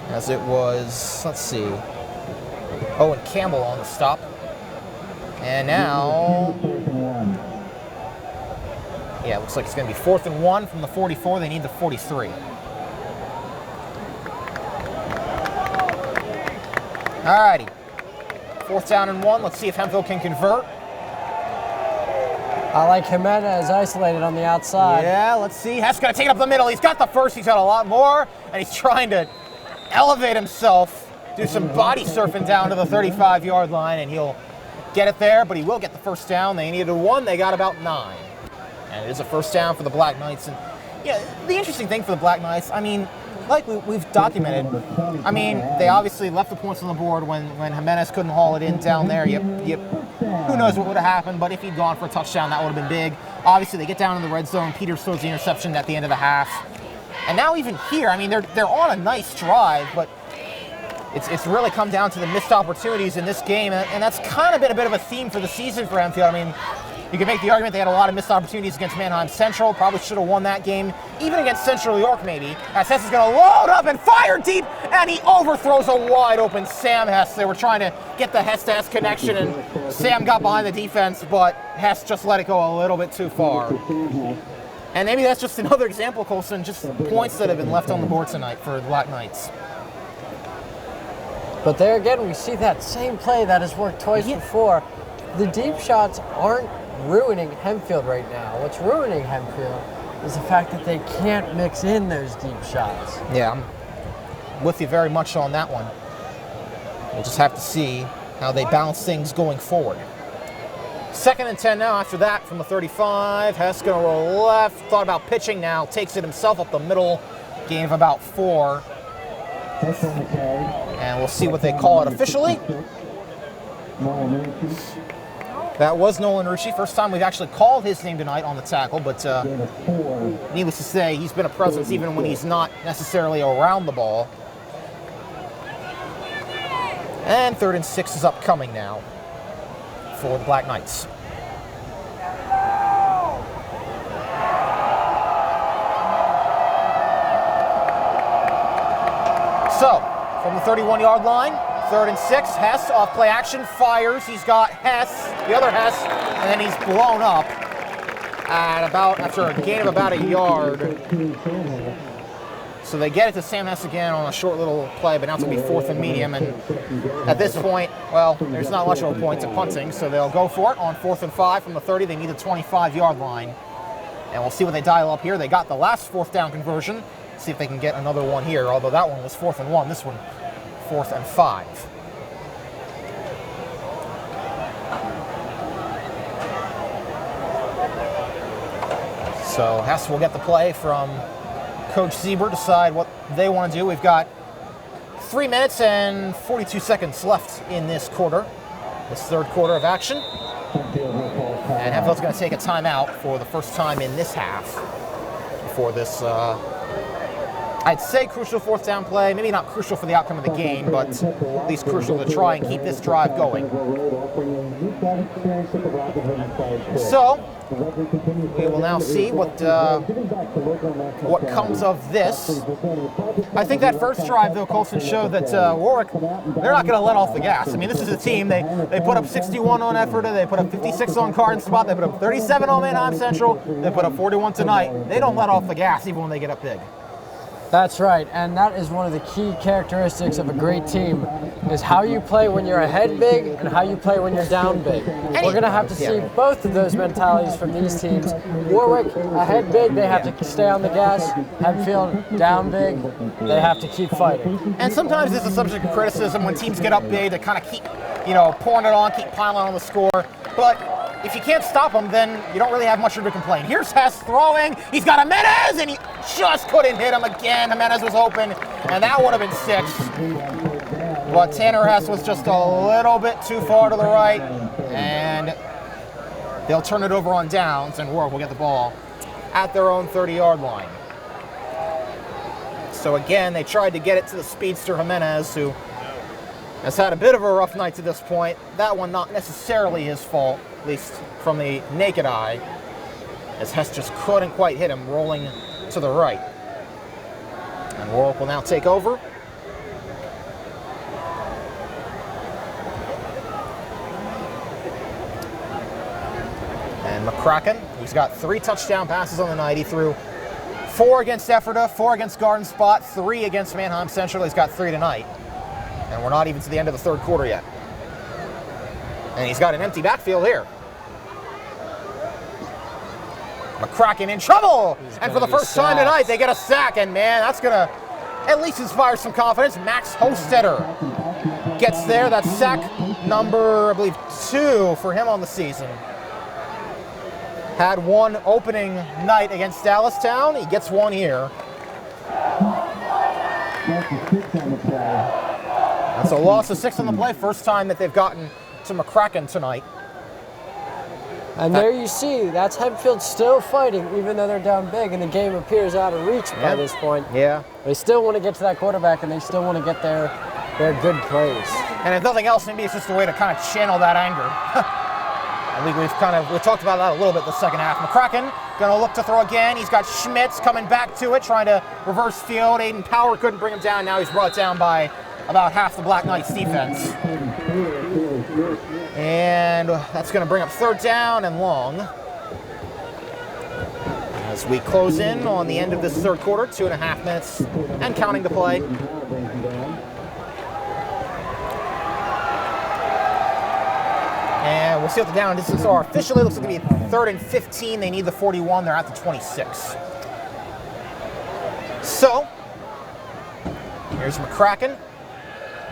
As it was, let's see, Owen Campbell on the stop. And now, yeah, it looks like it's going to be 4th and 1 from the 44. They need the 43. Alrighty, 4th down and 1. Let's see if Hempfield can convert. I like Jimenez isolated on the outside. Yeah, let's see. Hess going to take it up the middle. He's got the first. He's got a lot more, and he's trying to elevate himself, do some body surfing down to the 35-yard line, and he'll get it there, but he will get the 1st down. They needed 1. They got about 9. And it is a 1st down for the Black Knights. And yeah, the interesting thing for the Black Knights, I mean, like we've documented, I mean, they obviously left the points on the board when Jimenez couldn't haul it in down there. Who knows what would have happened, but if he'd gone for a touchdown, that would have been big. Obviously, they get down in the red zone. Peters throws the interception at the end of the half. And now even here, I mean, they're on a nice drive, but it's really come down to the missed opportunities in this game, and that's kind of been a bit of a theme for the season for Hempfield. I mean, you can make the argument they had a lot of missed opportunities against Manheim Central. Probably should have won that game, even against Central York maybe. As Hess is going to load up and fire deep, and he overthrows a wide open Sam Hess. They were trying to get the Hess-to-Hess connection, and Sam got behind the defense, but Hess just let it go a little bit too far. And maybe that's just another example, Colson, just points that have been left on the board tonight for the Black Knights. But there again, we see that same play that has worked twice before. The deep shots aren't ruining Hempfield right now. What's ruining Hempfield is the fact that they can't mix in those deep shots. Yeah, I'm with you very much on that one. We'll just have to see how they balance things going forward. 2nd and 10 now after that from the 35. Hess going to roll left. Thought about pitching now. Takes it himself up the middle. Gain of about 4. And we'll see what they call it officially. That was Nolan Rucci. First time we've actually called his name tonight on the tackle, but needless to say, he's been a presence even when he's not necessarily around the ball. And 3rd and 6 is upcoming now for the Black Knights. So, from the 31-yard line, 3rd and 6, Hess off play action, fires. He's got Hess, the other Hess, and then he's blown up at about, after a gain of about a yard. So they get it to Sam Hess again on a short little play, but now it's going to be 4th and medium. And at this point, well, there's not much of a point to punting, so they'll go for it on 4th and 5 from the 30. They need the 25-yard line. And we'll see what they dial up here. They got the last 4th down conversion. See if they can get another one here, although that one was 4th and 1. This one, 4th and 5. So Hess will get the play from Coach Zieber, decide what they want to do. We've got 3 minutes and 42 seconds left in this quarter, this 3rd quarter of action. And Hempfield's going to take a timeout for the first time in this half for this, I'd say crucial 4th down play. Maybe not crucial for the outcome of the game, but at least crucial to try and keep this drive going. So, we will now see what comes of this. I think that first drive, though, Colson showed that Warwick, they're not going to let off the gas. I mean, this is a team, they put up 61 on Ephrata, they put up 56 on Garden Spot, they put up 37 on Manheim Central, they put up 41 tonight. They don't let off the gas even when they get up big. That's right, and that is one of the key characteristics of a great team, is how you play when you're ahead big and how you play when you're down big. We're going to have to see both of those mentalities from these teams. Warwick, ahead big, they have to stay on the gas. Hempfield, down big, they have to keep fighting. And sometimes it's a subject of criticism when teams get up big to kind of keep, pouring it on, keep piling on the score. But if you can't stop them, then you don't really have much room to complain. Here's Hess throwing. He's got Jimenez, and he just couldn't hit him again. Jimenez was open, and that would have been 6. But Tanner Hess was just a little bit too far to the right, and they'll turn it over on downs, and Warwick will get the ball at their own 30-yard line. So again, they tried to get it to the speedster Jimenez, who has had a bit of a rough night to this point. That one not necessarily his fault, at least from the naked eye, as Hess just couldn't quite hit him, rolling to the right. And Warwick will now take over. And McCracken, he's got 3 touchdown passes on the night. He threw 4 against Ephrata, 4 against Garden Spot, 3 against Manheim Central. He's got 3 tonight. And we're not even to the end of the 3rd quarter yet. And he's got an empty backfield here. McCracken in trouble! And for the first time tonight, they get a sack. And man, that's going to at least inspire some confidence. Max Hostetter gets there. That's sack number, I believe, 2 for him on the season. Had one opening night against Dallastown. He gets one here. That's a loss of 6 on the play. First time that they've gotten to McCracken tonight. And there you see, that's Hempfield still fighting, even though they're down big, and the game appears out of reach by this point. Yeah. They still want to get to that quarterback, and they still want to get their good plays. And if nothing else, maybe it's just a way to kind of channel that anger. I think we've talked about that a little bit the second half. McCracken going to look to throw again. He's got Schmitz coming back to it, trying to reverse field. Aiden Power couldn't bring him down. Now he's brought down by about half the Black Knights defense. And that's going to bring up 3rd down and long. As we close in on the end of this 3rd quarter, 2.5 minutes and counting to play. And we'll see what the down distances are. Officially, it looks like it'll be 3rd and 15. They need the 41. They're at the 26. So, here's McCracken.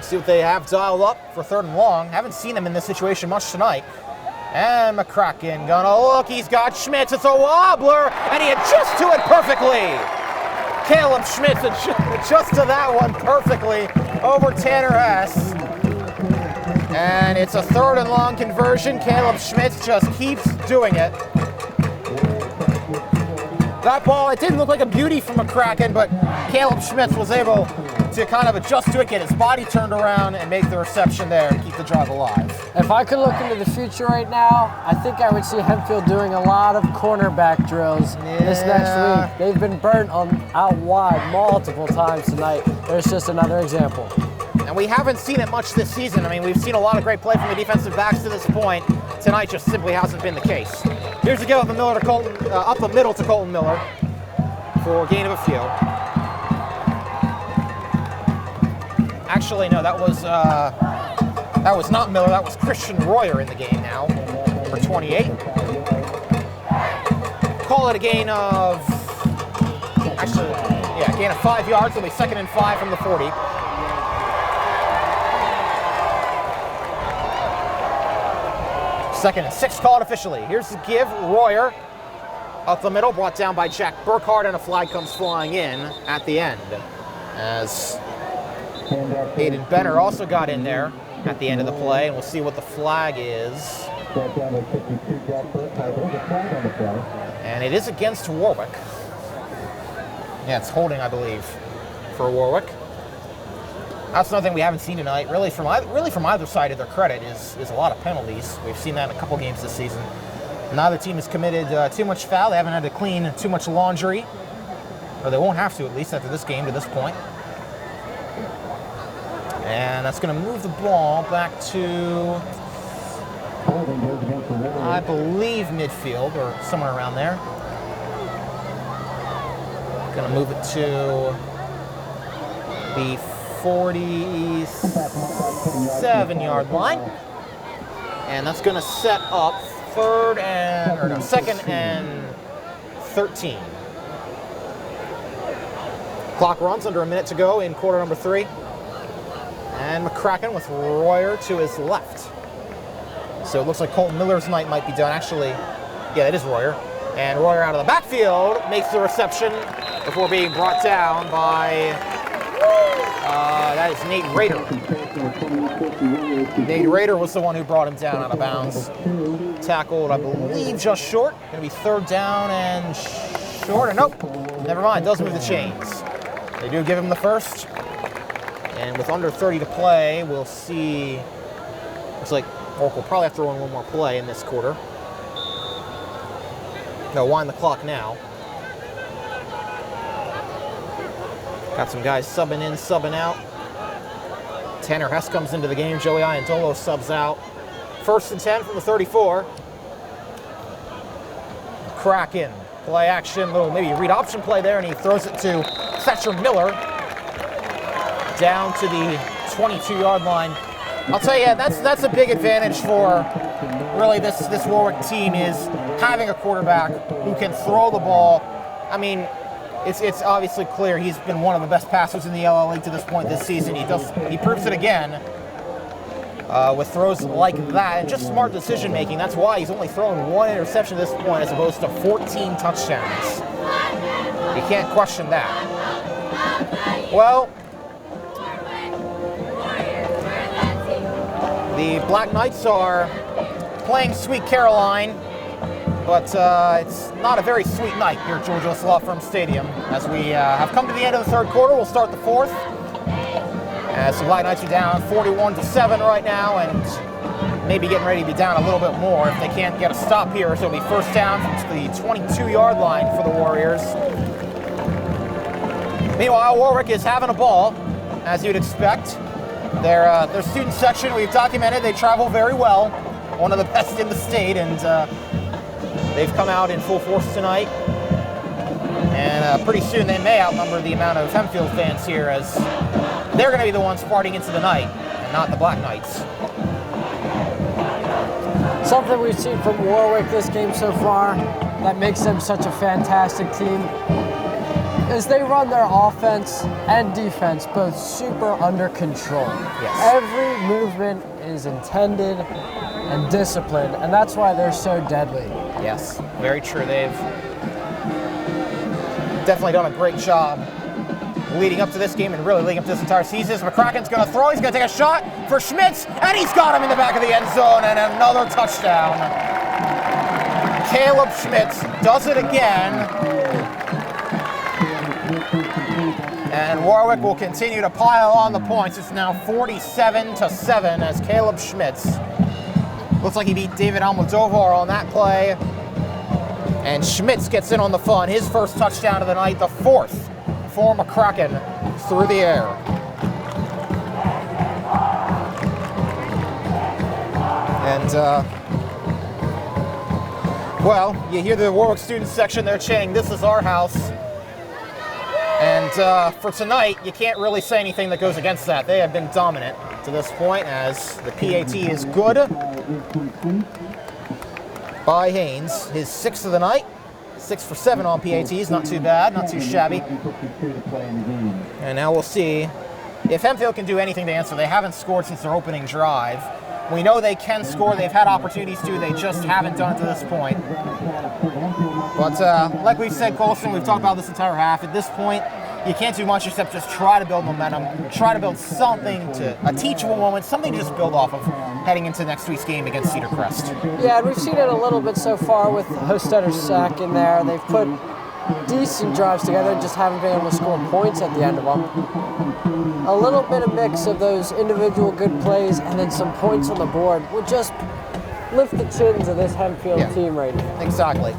See what they have dialed up for 3rd and long. Haven't seen them in this situation much tonight. And McCracken gonna look. He's got Schmitz. It's a wobbler, and he adjusts to it perfectly. Caleb Schmitz adjusts to that one perfectly over Tanner Hess. And it's a 3rd and long conversion. Caleb Schmitz just keeps doing it. That ball, it didn't look like a beauty from McCracken, but Caleb Schmitz was able to kind of adjust to it, get his body turned around, and make the reception there to keep the drive alive. If I could look into the future right now, I think I would see Hempfield doing a lot of cornerback drills this next week. They've been burnt out wide multiple times tonight. There's just another example. And we haven't seen it much this season. I mean, we've seen a lot of great play from the defensive backs to this point. Tonight just simply hasn't been the case. Here's a go up the middle to Colton Miller for a gain of a few. Actually, no, that was not Miller. That was Christian Royer in the game now for 28. Call it a gain of, gain of 5 yards. It'll be 2nd and 5 from the 40. Second and 6 called officially. Here's the give. Royer up the middle, brought down by Jack Burkhardt, and a flag comes flying in at the end. As Aiden Benner also got in there at the end of the play, and we'll see what the flag is. And it is against Warwick. Yeah, it's holding, I believe, for Warwick. That's another thing we haven't seen tonight. Really, from either side of their credit is a lot of penalties. We've seen that in a couple games this season. Neither team has committed too much foul. They haven't had to clean too much laundry, or they won't have to, at least after this game to this point. And that's going to move the ball back to, I believe, midfield or somewhere around there. Going to move it to the 47-yard line, and that's going to set up 2nd and 13. Clock runs, under a minute to go in quarter number 3, and McCracken with Royer to his left. So it looks like Colton Miller's night might be done. Actually, yeah, it is Royer, and Royer out of the backfield makes the reception before being brought down by. That is Nate Rader. Nate Rader was the one who brought him down out of bounds. Tackled, I believe, just short. Going to be 3rd down and short. Nope, never mind. Does move the chains. They do give him the first. And with under 30 to play, we'll see. Looks like Warwick will probably have to run one more play in this quarter. They'll wind the clock now. Got some guys subbing in, subbing out. Tanner Hess comes into the game. Joey Iandolo subs out. 1st and 10 from the 34. Kraken, play action, little maybe read option play there, and he throws it to Thatcher Miller down to the 22-yard line. I'll tell you, that's a big advantage for really this Warwick team, is having a quarterback who can throw the ball. I mean, it's obviously clear he's been one of the best passers in the LL League to this point this season. He proves it again with throws like that, and just smart decision making. That's why he's only thrown 1 interception at this point as opposed to 14 touchdowns. You can't question that. Well, the Black Knights are playing Sweet Caroline, but it's not a very sweet night here at Georgia Law Firm Stadium. As we have come to the end of the 3rd quarter, we'll start the 4th. As the Black Knights are down 41-7 right now, and maybe getting ready to be down a little bit more if they can't get a stop here. So it'll be 1st down from the 22-yard line for the Warriors. Meanwhile, Warwick is having a ball, as you'd expect. Their student section, we've documented, they travel very well. One of the best in the state, and they've come out in full force tonight. And pretty soon they may outnumber the amount of Hempfield fans here, as they're going to be the ones partying into the night, and not the Black Knights. Something we've seen from Warwick this game so far that makes them such a fantastic team is they run their offense and defense both super under control. Yes. Every movement is intended and disciplined, and that's why they're so deadly. Yes, very true. They've definitely done a great job leading up to this game and really leading up to this entire season. McCracken's going to throw. He's going to take a shot for Schmitz, and he's got him in the back of the end zone, and another touchdown. Caleb Schmitz does it again. And Warwick will continue to pile on the points. It's now 47-7 as Caleb Schmitz. Looks like he beat David Almodovar on that play. And Schmitz gets in on the fun. His first touchdown of the night, the fourth for McCracken through the air. And, well, you hear the Warwick student section, they're chanting, "This is our house." And for tonight, you can't really say anything that goes against that. They have been dominant to this point as the PAT is good by Haynes. His sixth of the night. 6 for 7 on PATs, not too bad, not too shabby. And now we'll see if Hempfield can do anything to answer. They haven't scored since their opening drive. We know they can score. They've had opportunities to. They just haven't done it to this point. But like we've said, Colson, we've talked about this entire half. At this point, you can't do much except just try to build momentum, try to build something a teachable moment, something to just build off of heading into next week's game against Cedar Crest. Yeah, and we've seen it a little bit so far with Hostetter's sack in there. They've put decent drives together, just haven't been able to score points at the end of them. A little bit of mix of those individual good plays and then some points on the board will just lift the chins of this Hempfield team right now. Exactly.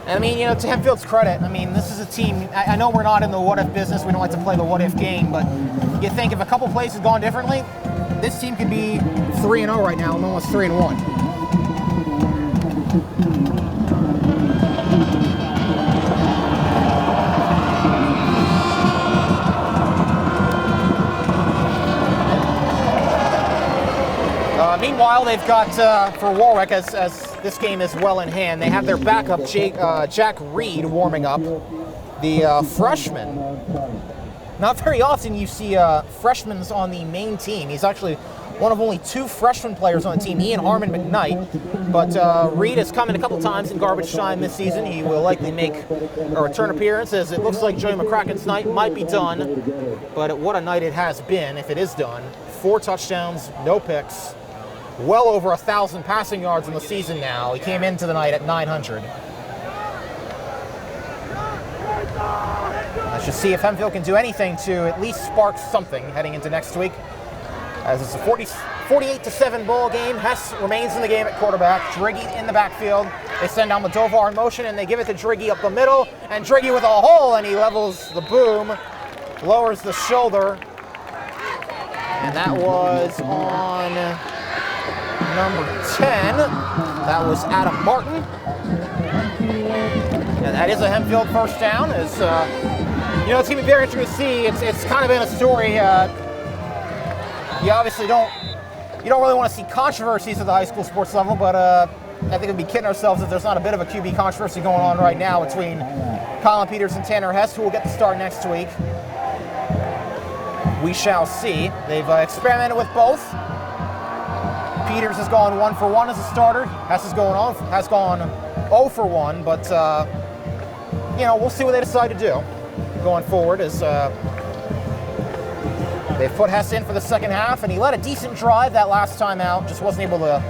And I mean, you know, to Hempfield's credit, I mean, this is a team, I know we're not in the what-if business, we don't like to play the what-if game, but you think if a couple plays had gone differently, this team could be 3-0 right now, and almost 3-1. Meanwhile, they've got, for Warwick, as this game is well in hand, they have their backup, Jack Reed, warming up, the freshman. Not very often you see freshmen on the main team. He's actually one of only 2 freshman players on the team, he and Harmon McKnight. But Reed has come in a couple times in garbage time this season. He will likely make a return appearance, as it looks like Joey McCracken's night might be done. But what a night it has been, if it is done. 4 touchdowns, no picks. Well over 1,000 passing yards in the season now. He came into the night at 900. Let's just see if Hempfield can do anything to at least spark something heading into next week. As it's a 48-7 ball game. Hess remains in the game at quarterback. Driggy in the backfield. They send down Modovar in motion, and they give it to Driggy up the middle. And Driggy with a hole, and he levels the boom. Lowers the shoulder. And that was on number 10. That was Adam Martin. And that is a Hempfield first down. It's, you know, it's going to be very interesting to see. It's kind of been a story. You obviously don't really want to see controversies at the high school sports level, but I think we'd be kidding ourselves if there's not a bit of a QB controversy going on right now between Colin Peters and Tanner Hess, who will get the start next week. We shall see. They've experimented with both. Peters has gone 1 for 1 as a starter. Hess has gone 0 for 1, but you know, we'll see what they decide to do going forward. As they put Hess in for the second half, and he led a decent drive that last time out. Just wasn't able to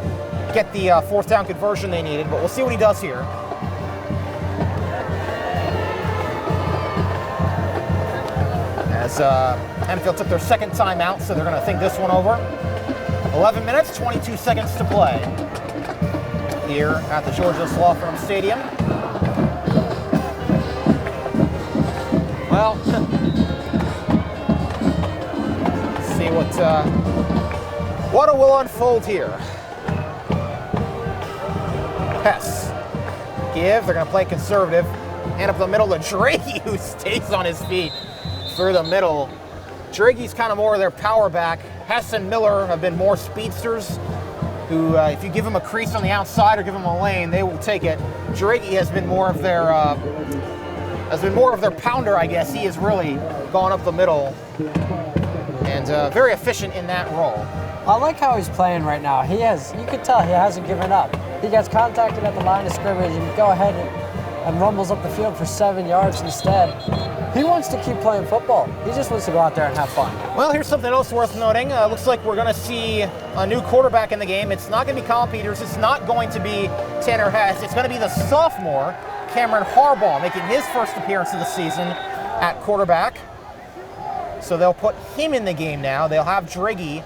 get the 4th down conversion they needed, but we'll see what he does here. As Hempfield took their second time out, so they're going to think this one over. 11 minutes, 22 seconds to play here at the Georgia Law Firm Stadium. Well, let's see what will unfold here. Hess. Give, they're going to play conservative. Hand up the middle to Draghi, who stays on his feet through the middle. Draghi's kind of more of their power back. Hess and Miller have been more speedsters who who, if you give them a crease on the outside or give them a lane, they will take it. Driggy has been more of their pounder, I guess. He has really gone up the middle and very efficient in that role. I like how he's playing right now. You can tell he hasn't given up. He gets contacted at the line of scrimmage and go ahead and rumbles up the field for 7 yards instead. He wants to keep playing football. He just wants to go out there and have fun. Well, here's something else worth noting. Looks like we're going to see a new quarterback in the game. It's not going to be Kyle Peters. It's not going to be Tanner Hess. It's going to be the sophomore, Cameron Harbaugh, making his first appearance of the season at quarterback. So they'll put him in the game now. They'll have Driggy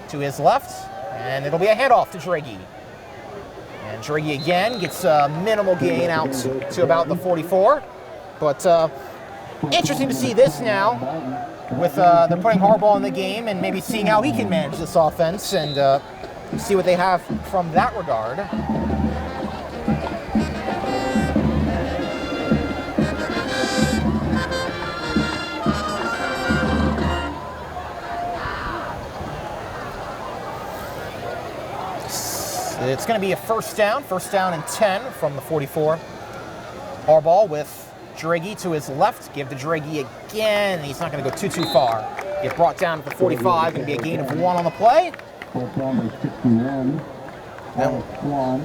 to his left, and it'll be a handoff to Driggy. And Driggy again gets a minimal gain out to about the 44. But interesting to see this now with they're putting Harbaugh in the game and maybe seeing how he can manage this offense and see what they have from that regard. It's going to be a first down and 10 from the 44. Harbaugh with Driggy to his left. Give to Driggy again. He's not going to go too far. Get brought down to the 45. Going to be a gain of 1 on the play. That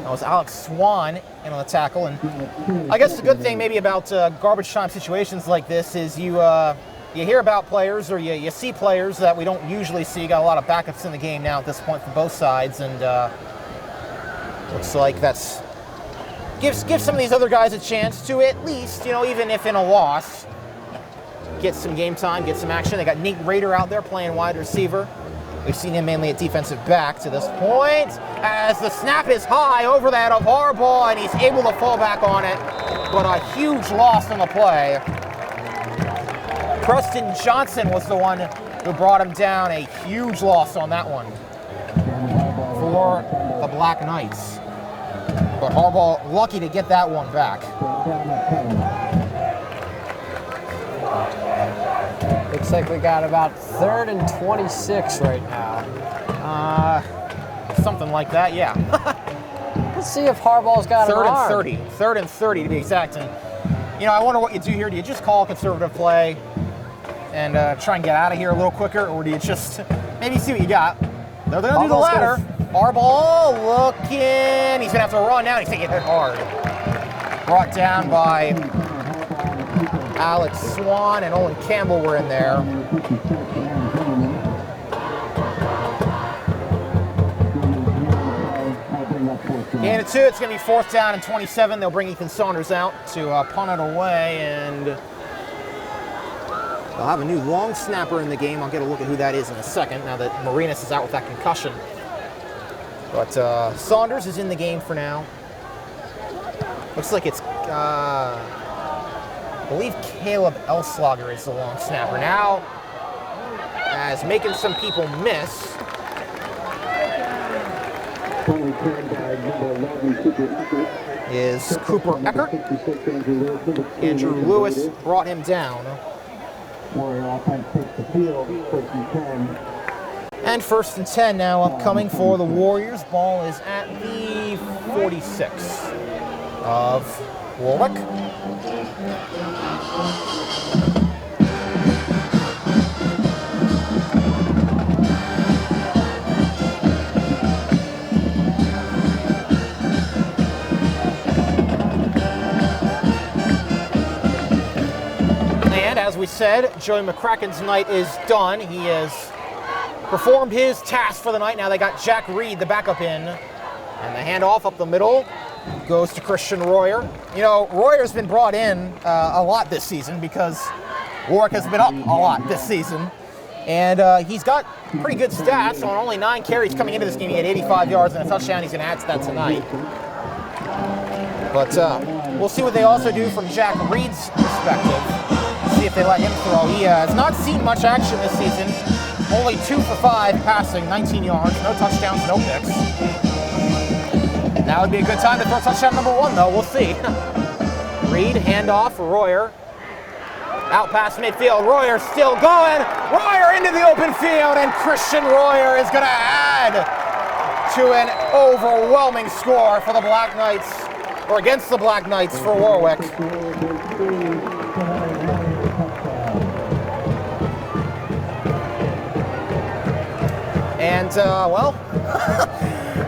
was Alex Swan in on the tackle. And I guess the good thing maybe about garbage time situations like this is you hear about players or you see players that we don't usually see. Got a lot of backups in the game now at this point for both sides. And looks like that's gives some of these other guys a chance to at least, even if in a loss, get some game time, get some action. They got Nate Rader out there playing wide receiver. We've seen him mainly at defensive back to this point. As the snap is high over that of Harbaugh, and he's able to fall back on it. But a huge loss on the play. Preston Johnson was the one who brought him down. A huge loss on that one for the Black Knights. But Harbaugh lucky to get that one back. Looks like we got about 3rd and 26 right now. Something like that, yeah. Let's see if Harbaugh's got an arm. 3rd and 30 to be exact. And I wonder what you do here. Do you just call a conservative play and try and get out of here a little quicker, or do you just maybe see what you got? They're going to do the latter. Harbaugh looking. He's going to have to run now. He's taking it hard. Brought down by Alex Swan and Owen Campbell were in there. Gain of 2. It's going to be 4th down and 27. They'll bring Ethan Saunders out to punt it away, and they'll have a new long snapper in the game. I'll get a look at who that is in a second now that Marinas is out with that concussion. But Saunders is in the game for now. Looks like it's, I believe Caleb Elslager is the long snapper. Now, as making some people miss. Is Cooper Eckert. Andrew Lewis brought him down. And 1st and 10 now upcoming for the Warriors. Ball is at the 46 of Warwick. And as we said, Joey McCracken's night is done. He has performed his task for the night. Now they got Jack Reed, the backup in. And the handoff up the middle goes to Christian Royer. Royer's been brought in a lot this season because Warwick has been up a lot this season. And he's got pretty good stats on only 9 carries coming into this game. He had 85 yards and a touchdown. He's going to add to that tonight. But we'll see what they also do from Jack Reed's perspective. See if they let him throw. He has not seen much action this season. Only 2 for 5 passing, 19 yards, no touchdowns, no picks. Now would be a good time to throw touchdown number 1, though. We'll see. Reed, handoff, Royer. Out past midfield, Royer still going. Royer into the open field, and Christian Royer is going to add to an overwhelming score for the Black Knights, or against the Black Knights for Warwick. And, well,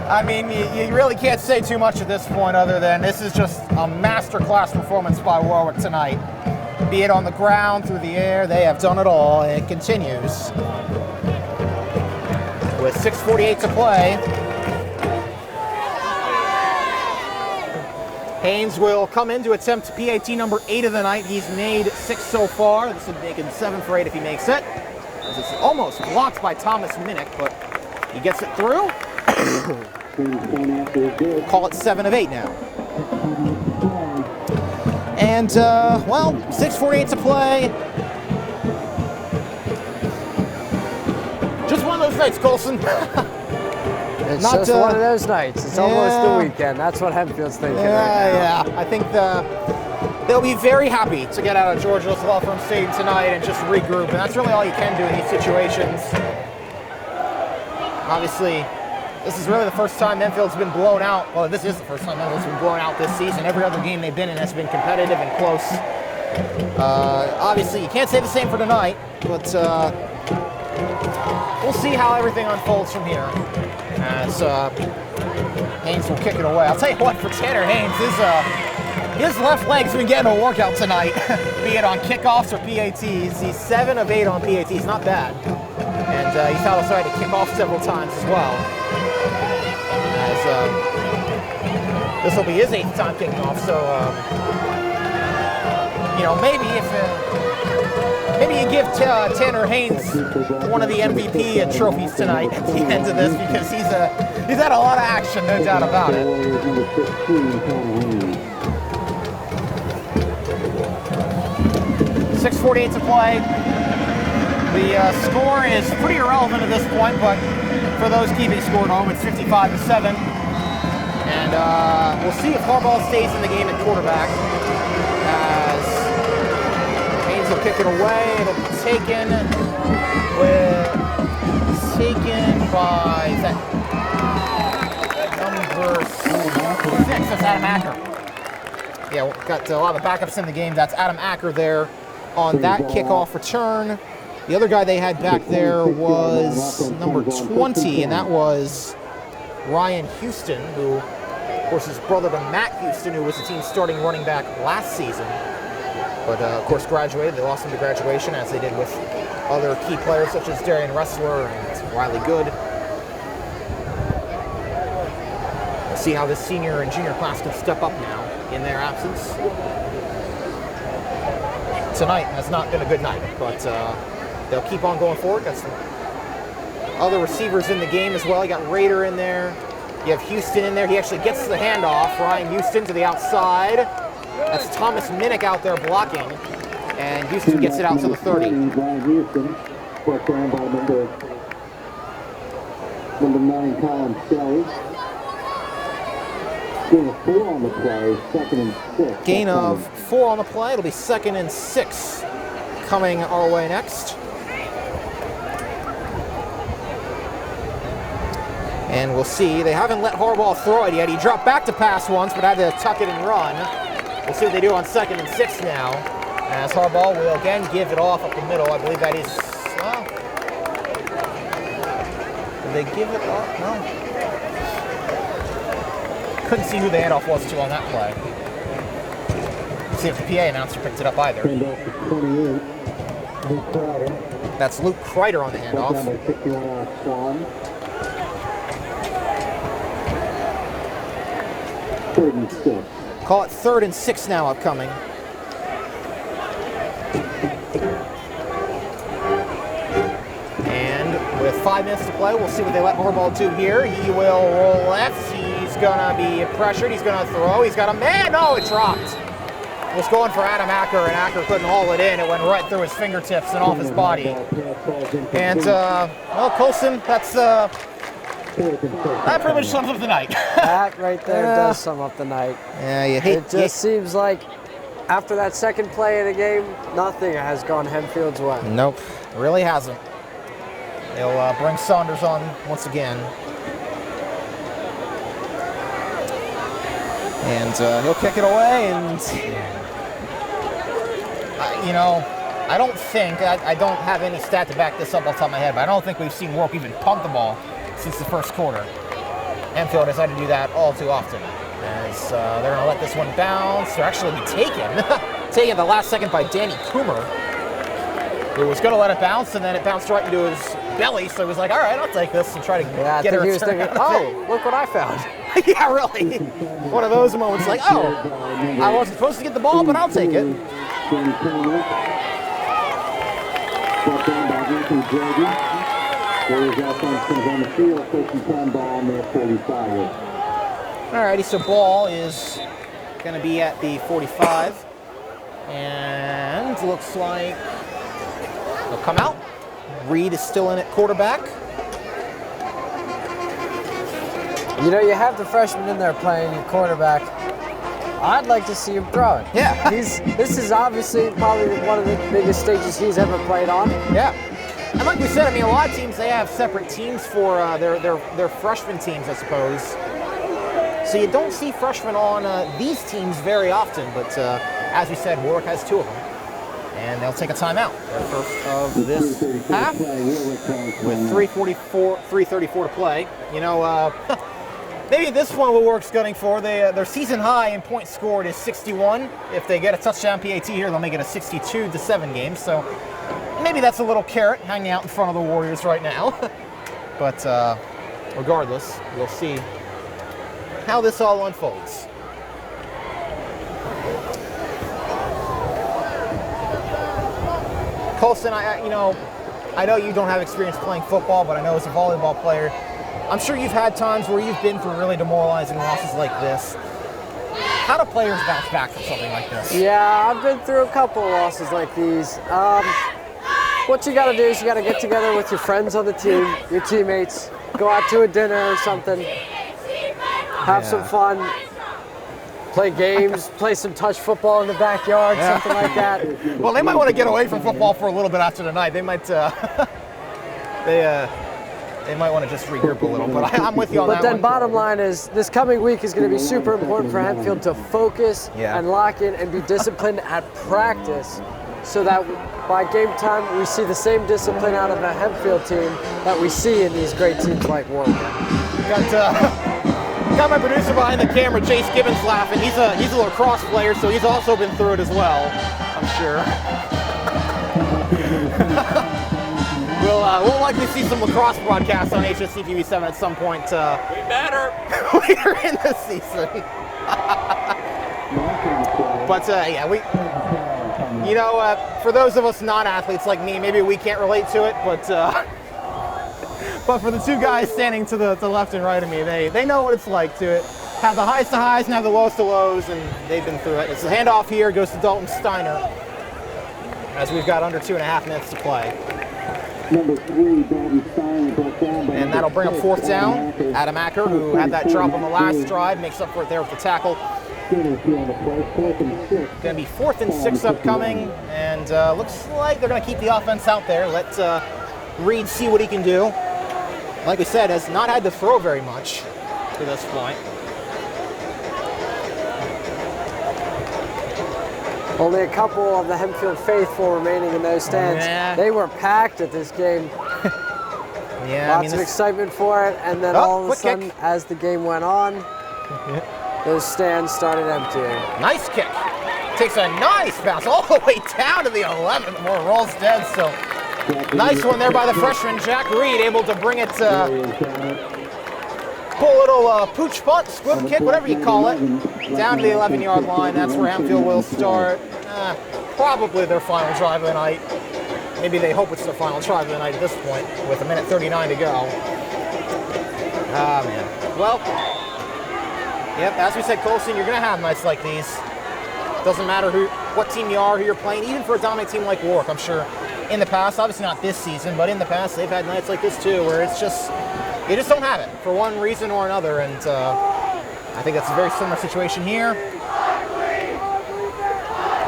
I mean, you really can't say too much at this point other than this is just a masterclass performance by Warwick tonight. Be it on the ground, through the air, they have done it all, and it continues. With 6:48 to play, Haynes will come in to attempt PAT number 8 of the night. He's made 6 so far. This will make him 7 for 8 if he makes it. As it's almost blocked by Thomas Minnick, but he gets it through. Call it 7 of 8 now. And, well, 6:48 to play. Just one of those nights, Colson. It's just one of those nights. It's almost the weekend. That's what Hempfield's thinking right now. Yeah. I think they'll be very happy to get out of Georgia's Law Firm Stadium tonight and just regroup. And that's really all you can do in these situations. Obviously, this is really the first time Hempfield's been blown out. Well, this is the first time Hempfield's been blown out this season. Every other game they've been in has been competitive and close. Obviously, you can't say the same for tonight, but we'll see how everything unfolds from here. As Haynes will kick it away. I'll tell you what, for Tanner Haynes, his left leg's been getting a workout tonight, be it on kickoffs or PATs. He's 7 of 8 on PATs, not bad. And he's had us try to kick off several times as well. As this will be his 8th time kicking off, so you know, maybe you give Tanner Haynes one of the MVP trophies tonight at the end of this, because he's had a lot of action, no doubt about it. 6:48 to play. The score is pretty irrelevant at this point, but for those keeping score at home, it's 55-7. And we'll see if Harbaugh stays in the game at quarterback. As Haynes will kick it away. It'll be taken by number 6. That's Adam Acker. Yeah, we've got a lot of backups in the game. That's Adam Acker there on that kickoff return. The other guy they had back there was number 20, and that was Ryan Houston, who, of course, is brother to Matt Houston, who was the team's starting running back last season. But, of course, graduated. They lost him to graduation, as they did with other key players such as Darian Ressler and Riley Good. We'll see how this senior and junior class can step up now in their absence. Tonight has not been a good night, but they'll keep on going forward. Got some other receivers in the game as well. You got Kreider in there. You have Houston in there. He actually gets the handoff. Ryan Houston to the outside. That's Thomas Minnick out there blocking. And Houston gets it out to the 30. Ryan Houston, brought down by number 9, Colin Shelley. Gain of 4 on the play, 2nd and 6. Gain of 4 on the play. It'll be 2nd and 6 coming our way next. And we'll see. They haven't let Harbaugh throw it yet. He dropped back to pass once, but had to tuck it and run. We'll see what they do on 2nd and 6 now. As Harbaugh will again give it off up the middle. I believe that is, well, did they give it off? No. Couldn't see who the handoff was to on that play. See if the PA announcer picked it up either. Handoff to 28, Luke Kreider. That's Luke Kreider on the handoff. Number 51, Swan. 3rd and 6. Call it 3rd and 6 now upcoming. And with 5 minutes to play, we'll see what they let Harbaugh do here. He will roll left. He's going to be pressured. He's going to throw. He's got a man. Oh, it dropped. It was going for Adam Acker, and Acker couldn't haul it in. It went right through his fingertips and off his body. And, well, Colson, that pretty much sums up the night. That right there does sum up the night. Yeah, you hate it. Just seems like after that second play of the game, nothing has gone Hempfield's way. Nope, really hasn't. They'll bring Saunders on once again. And he'll kick it away, and you know, I don't think, I don't have any stat to back this up off the top of my head, but I don't think we've seen Warwick even pump the ball since the first quarter. Hempfield decided to do that all too often, as they're going to let this one bounce, or actually be taken. Taken at the last second by Danny Coomer, who was going to let it bounce, and then it bounced right into his belly, so he was like, all right, I'll take this, and try to get her he was thinking, oh, look what I found. Yeah, really. One of those moments like, oh, I wasn't supposed to get the ball, but I'll take it. Alrighty, so ball is going to be at the 45. And looks like they'll come out. Reed is still in at quarterback. You know, you have the freshman in there playing your quarterback. I'd like to see him throw it. Yeah. This is obviously probably one of the biggest stages he's ever played on. Yeah. And like we said, I mean, a lot of teams, they have separate teams for their freshman teams, I suppose. So you don't see freshmen on these teams very often, but as we said, Warwick has two of them. And they'll take a timeout. Their first of this half with 3:34 to play. You know, maybe this one Warwick's gunning for. Their season high in points scored is 61. If they get a touchdown PAT here, they'll make it a 62-7 game. So maybe that's a little carrot hanging out in front of the Warriors right now. But regardless, we'll see how this all unfolds. Colson, I know you don't have experience playing football, but I know as a volleyball player, I'm sure you've had times where you've been through really demoralizing losses like this. How do players bounce back from something like this? Yeah, I've been through a couple of losses like these. What you got to do is you got to get together with your friends on the team, your teammates, go out to a dinner or something, have some fun, play games, play some touch football in the backyard, something like that. Well, they might want to get away from football for a little bit after tonight. They might, they might want to just regroup a little. But I'm with you on that. But then bottom line is, this coming week is going to be super important for Hempfield to focus and lock in and be disciplined at practice, so that by game time we see the same discipline out of a Hempfield team that we see in these great teams like Warwick. Got my producer behind the camera, Chase Gibbons, laughing. He's a lacrosse player, so he's also been through it as well, I'm sure. We'll likely see some lacrosse broadcasts on HSC TV 7 at some point. We better later in the season. But yeah, for those of us non-athletes like me, maybe we can't relate to it, but for the two guys standing to the left and right of me, they know what it's like to have the highest of highs and have the lowest of lows, and they've been through it. It's a handoff here, goes to Dalton Steiner, as we've got under 2.5 minutes to play. Number 3, Dalton Steiner, brought down by and that'll bring up fourth down. Adam Acker, who had that drop on the last drive, makes up for it there with the tackle. Going to be 4th and 6 upcoming, and looks like they're going to keep the offense out there. Let Reed see what he can do. Like we said, has not had to throw very much to this point. Only a couple of the Hempfield faithful remaining in those stands. Yeah. They were packed at this game. Lots of excitement for it, and then all of a sudden, as the game went on, those stands started emptying. Nice kick. Takes a nice bounce all the way down to the 11th. More rolls dead, so nice one there by the freshman, Jack Reed, able to bring it pull a little pooch punt, squib kick, whatever you call it, down to the 11-yard line. That's where Hempfield will start probably their final drive of the night. Maybe they hope it's their final drive of the night at this point, with 1:39 to go. Ah, man. Well, yep, as we said, Colson, you're going to have nights like these. Doesn't matter what team you are, who you're playing, even for a dominant team like Warwick, I'm sure in the past, obviously not this season, but in the past, they've had nights like this too, where it's just, you just don't have it for one reason or another, and I think that's a very similar situation here.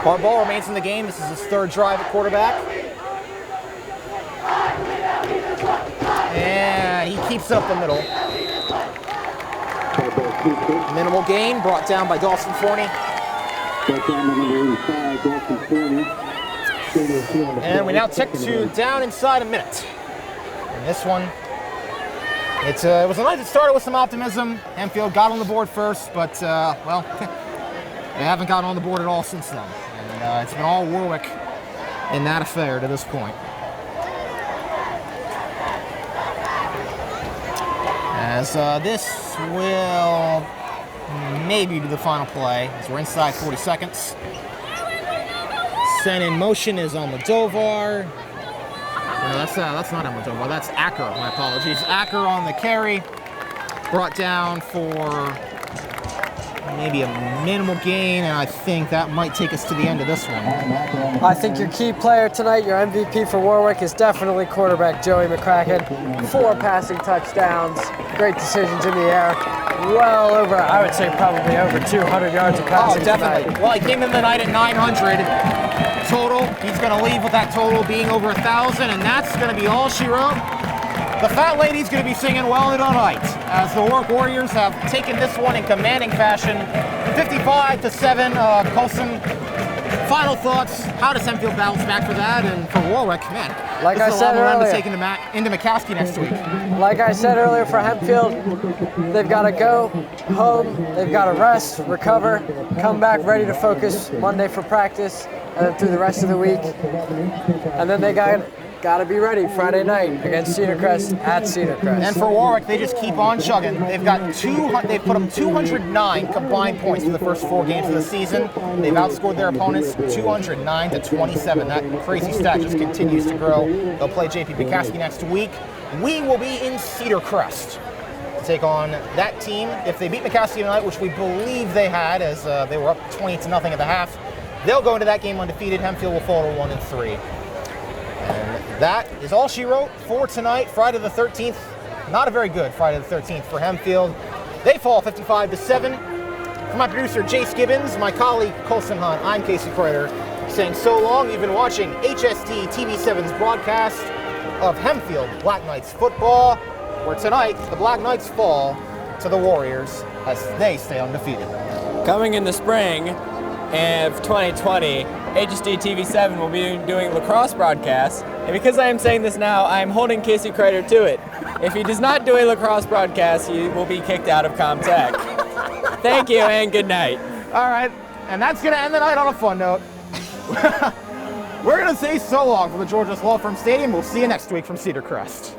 Ball remains in the game. This is his 3rd drive at quarterback. And he keeps it up the middle. Minimal gain brought down by Dawson Forney. Brought down by number 85, Dawson Forney. And we now tick to down inside a minute. And this one, it was a night that started with some optimism. Hempfield got on the board first, but, well, they haven't gotten on the board at all since then. And it's been all Warwick in that affair to this point. As this will maybe be the final play, as we're inside 40 seconds. Sent in motion is Almodovar. No, that's not Almodovar, that's Acker, my apologies. Acker on the carry, brought down for maybe a minimal gain, and I think that might take us to the end of this one. I think your key player tonight, your MVP for Warwick, is definitely quarterback Joey McCracken. 4 passing touchdowns, great decisions in the air. Well over, I would say probably over 200 yards of passing. Oh, definitely. Tonight. Well, he came in the night at 900 total. He's going to leave with that total being over 1,000, and that's going to be all she wrote. The fat lady's going to be singing Well It All Night, as the Warwick Warriors have taken this one in commanding fashion. 55-7, Colson. Final thoughts, how does Hempfield bounce back for that? And for Warwick, man, like I said earlier, to take into McCaskey next week. Like I said earlier for Hempfield, they've got to go home, they've got to rest, recover, come back ready to focus Monday for practice, and then through the rest of the week. And then they got to be ready Friday night against Cedar Crest at Cedar Crest. And for Warwick, they just keep on chugging. They've put them 209 combined points for the first 4 games of the season. They've outscored their opponents 209-27. That crazy stat just continues to grow. They'll play JP McCaskey next week. We will be in Cedar Crest to take on that team. If they beat McCaskey tonight, which we believe they had, as they were up 20-0 at the half, they'll go into that game undefeated. Hempfield will fall to 1-3. And that is all she wrote for tonight, Friday the 13th. Not a very good Friday the 13th for Hempfield. They fall 55-7. For my producer, Jace Gibbons, my colleague, Colson Hunt, I'm Kasey Kreider, saying so long. You've been watching HST TV7's broadcast of Hempfield Black Knights football, where tonight the Black Knights fall to the Warriors as they stay undefeated. Coming in the spring of 2020, HSD TV7 will be doing lacrosse broadcasts, and because I am saying this now, I am holding Kasey Kreider to it. If he does not do a lacrosse broadcast, he will be kicked out of Comtech. Thank you and good night. All right, and that's going to end the night on a fun note. We're going to say so long from the Georgia's Law Firm Stadium. We'll see you next week from Cedar Crest.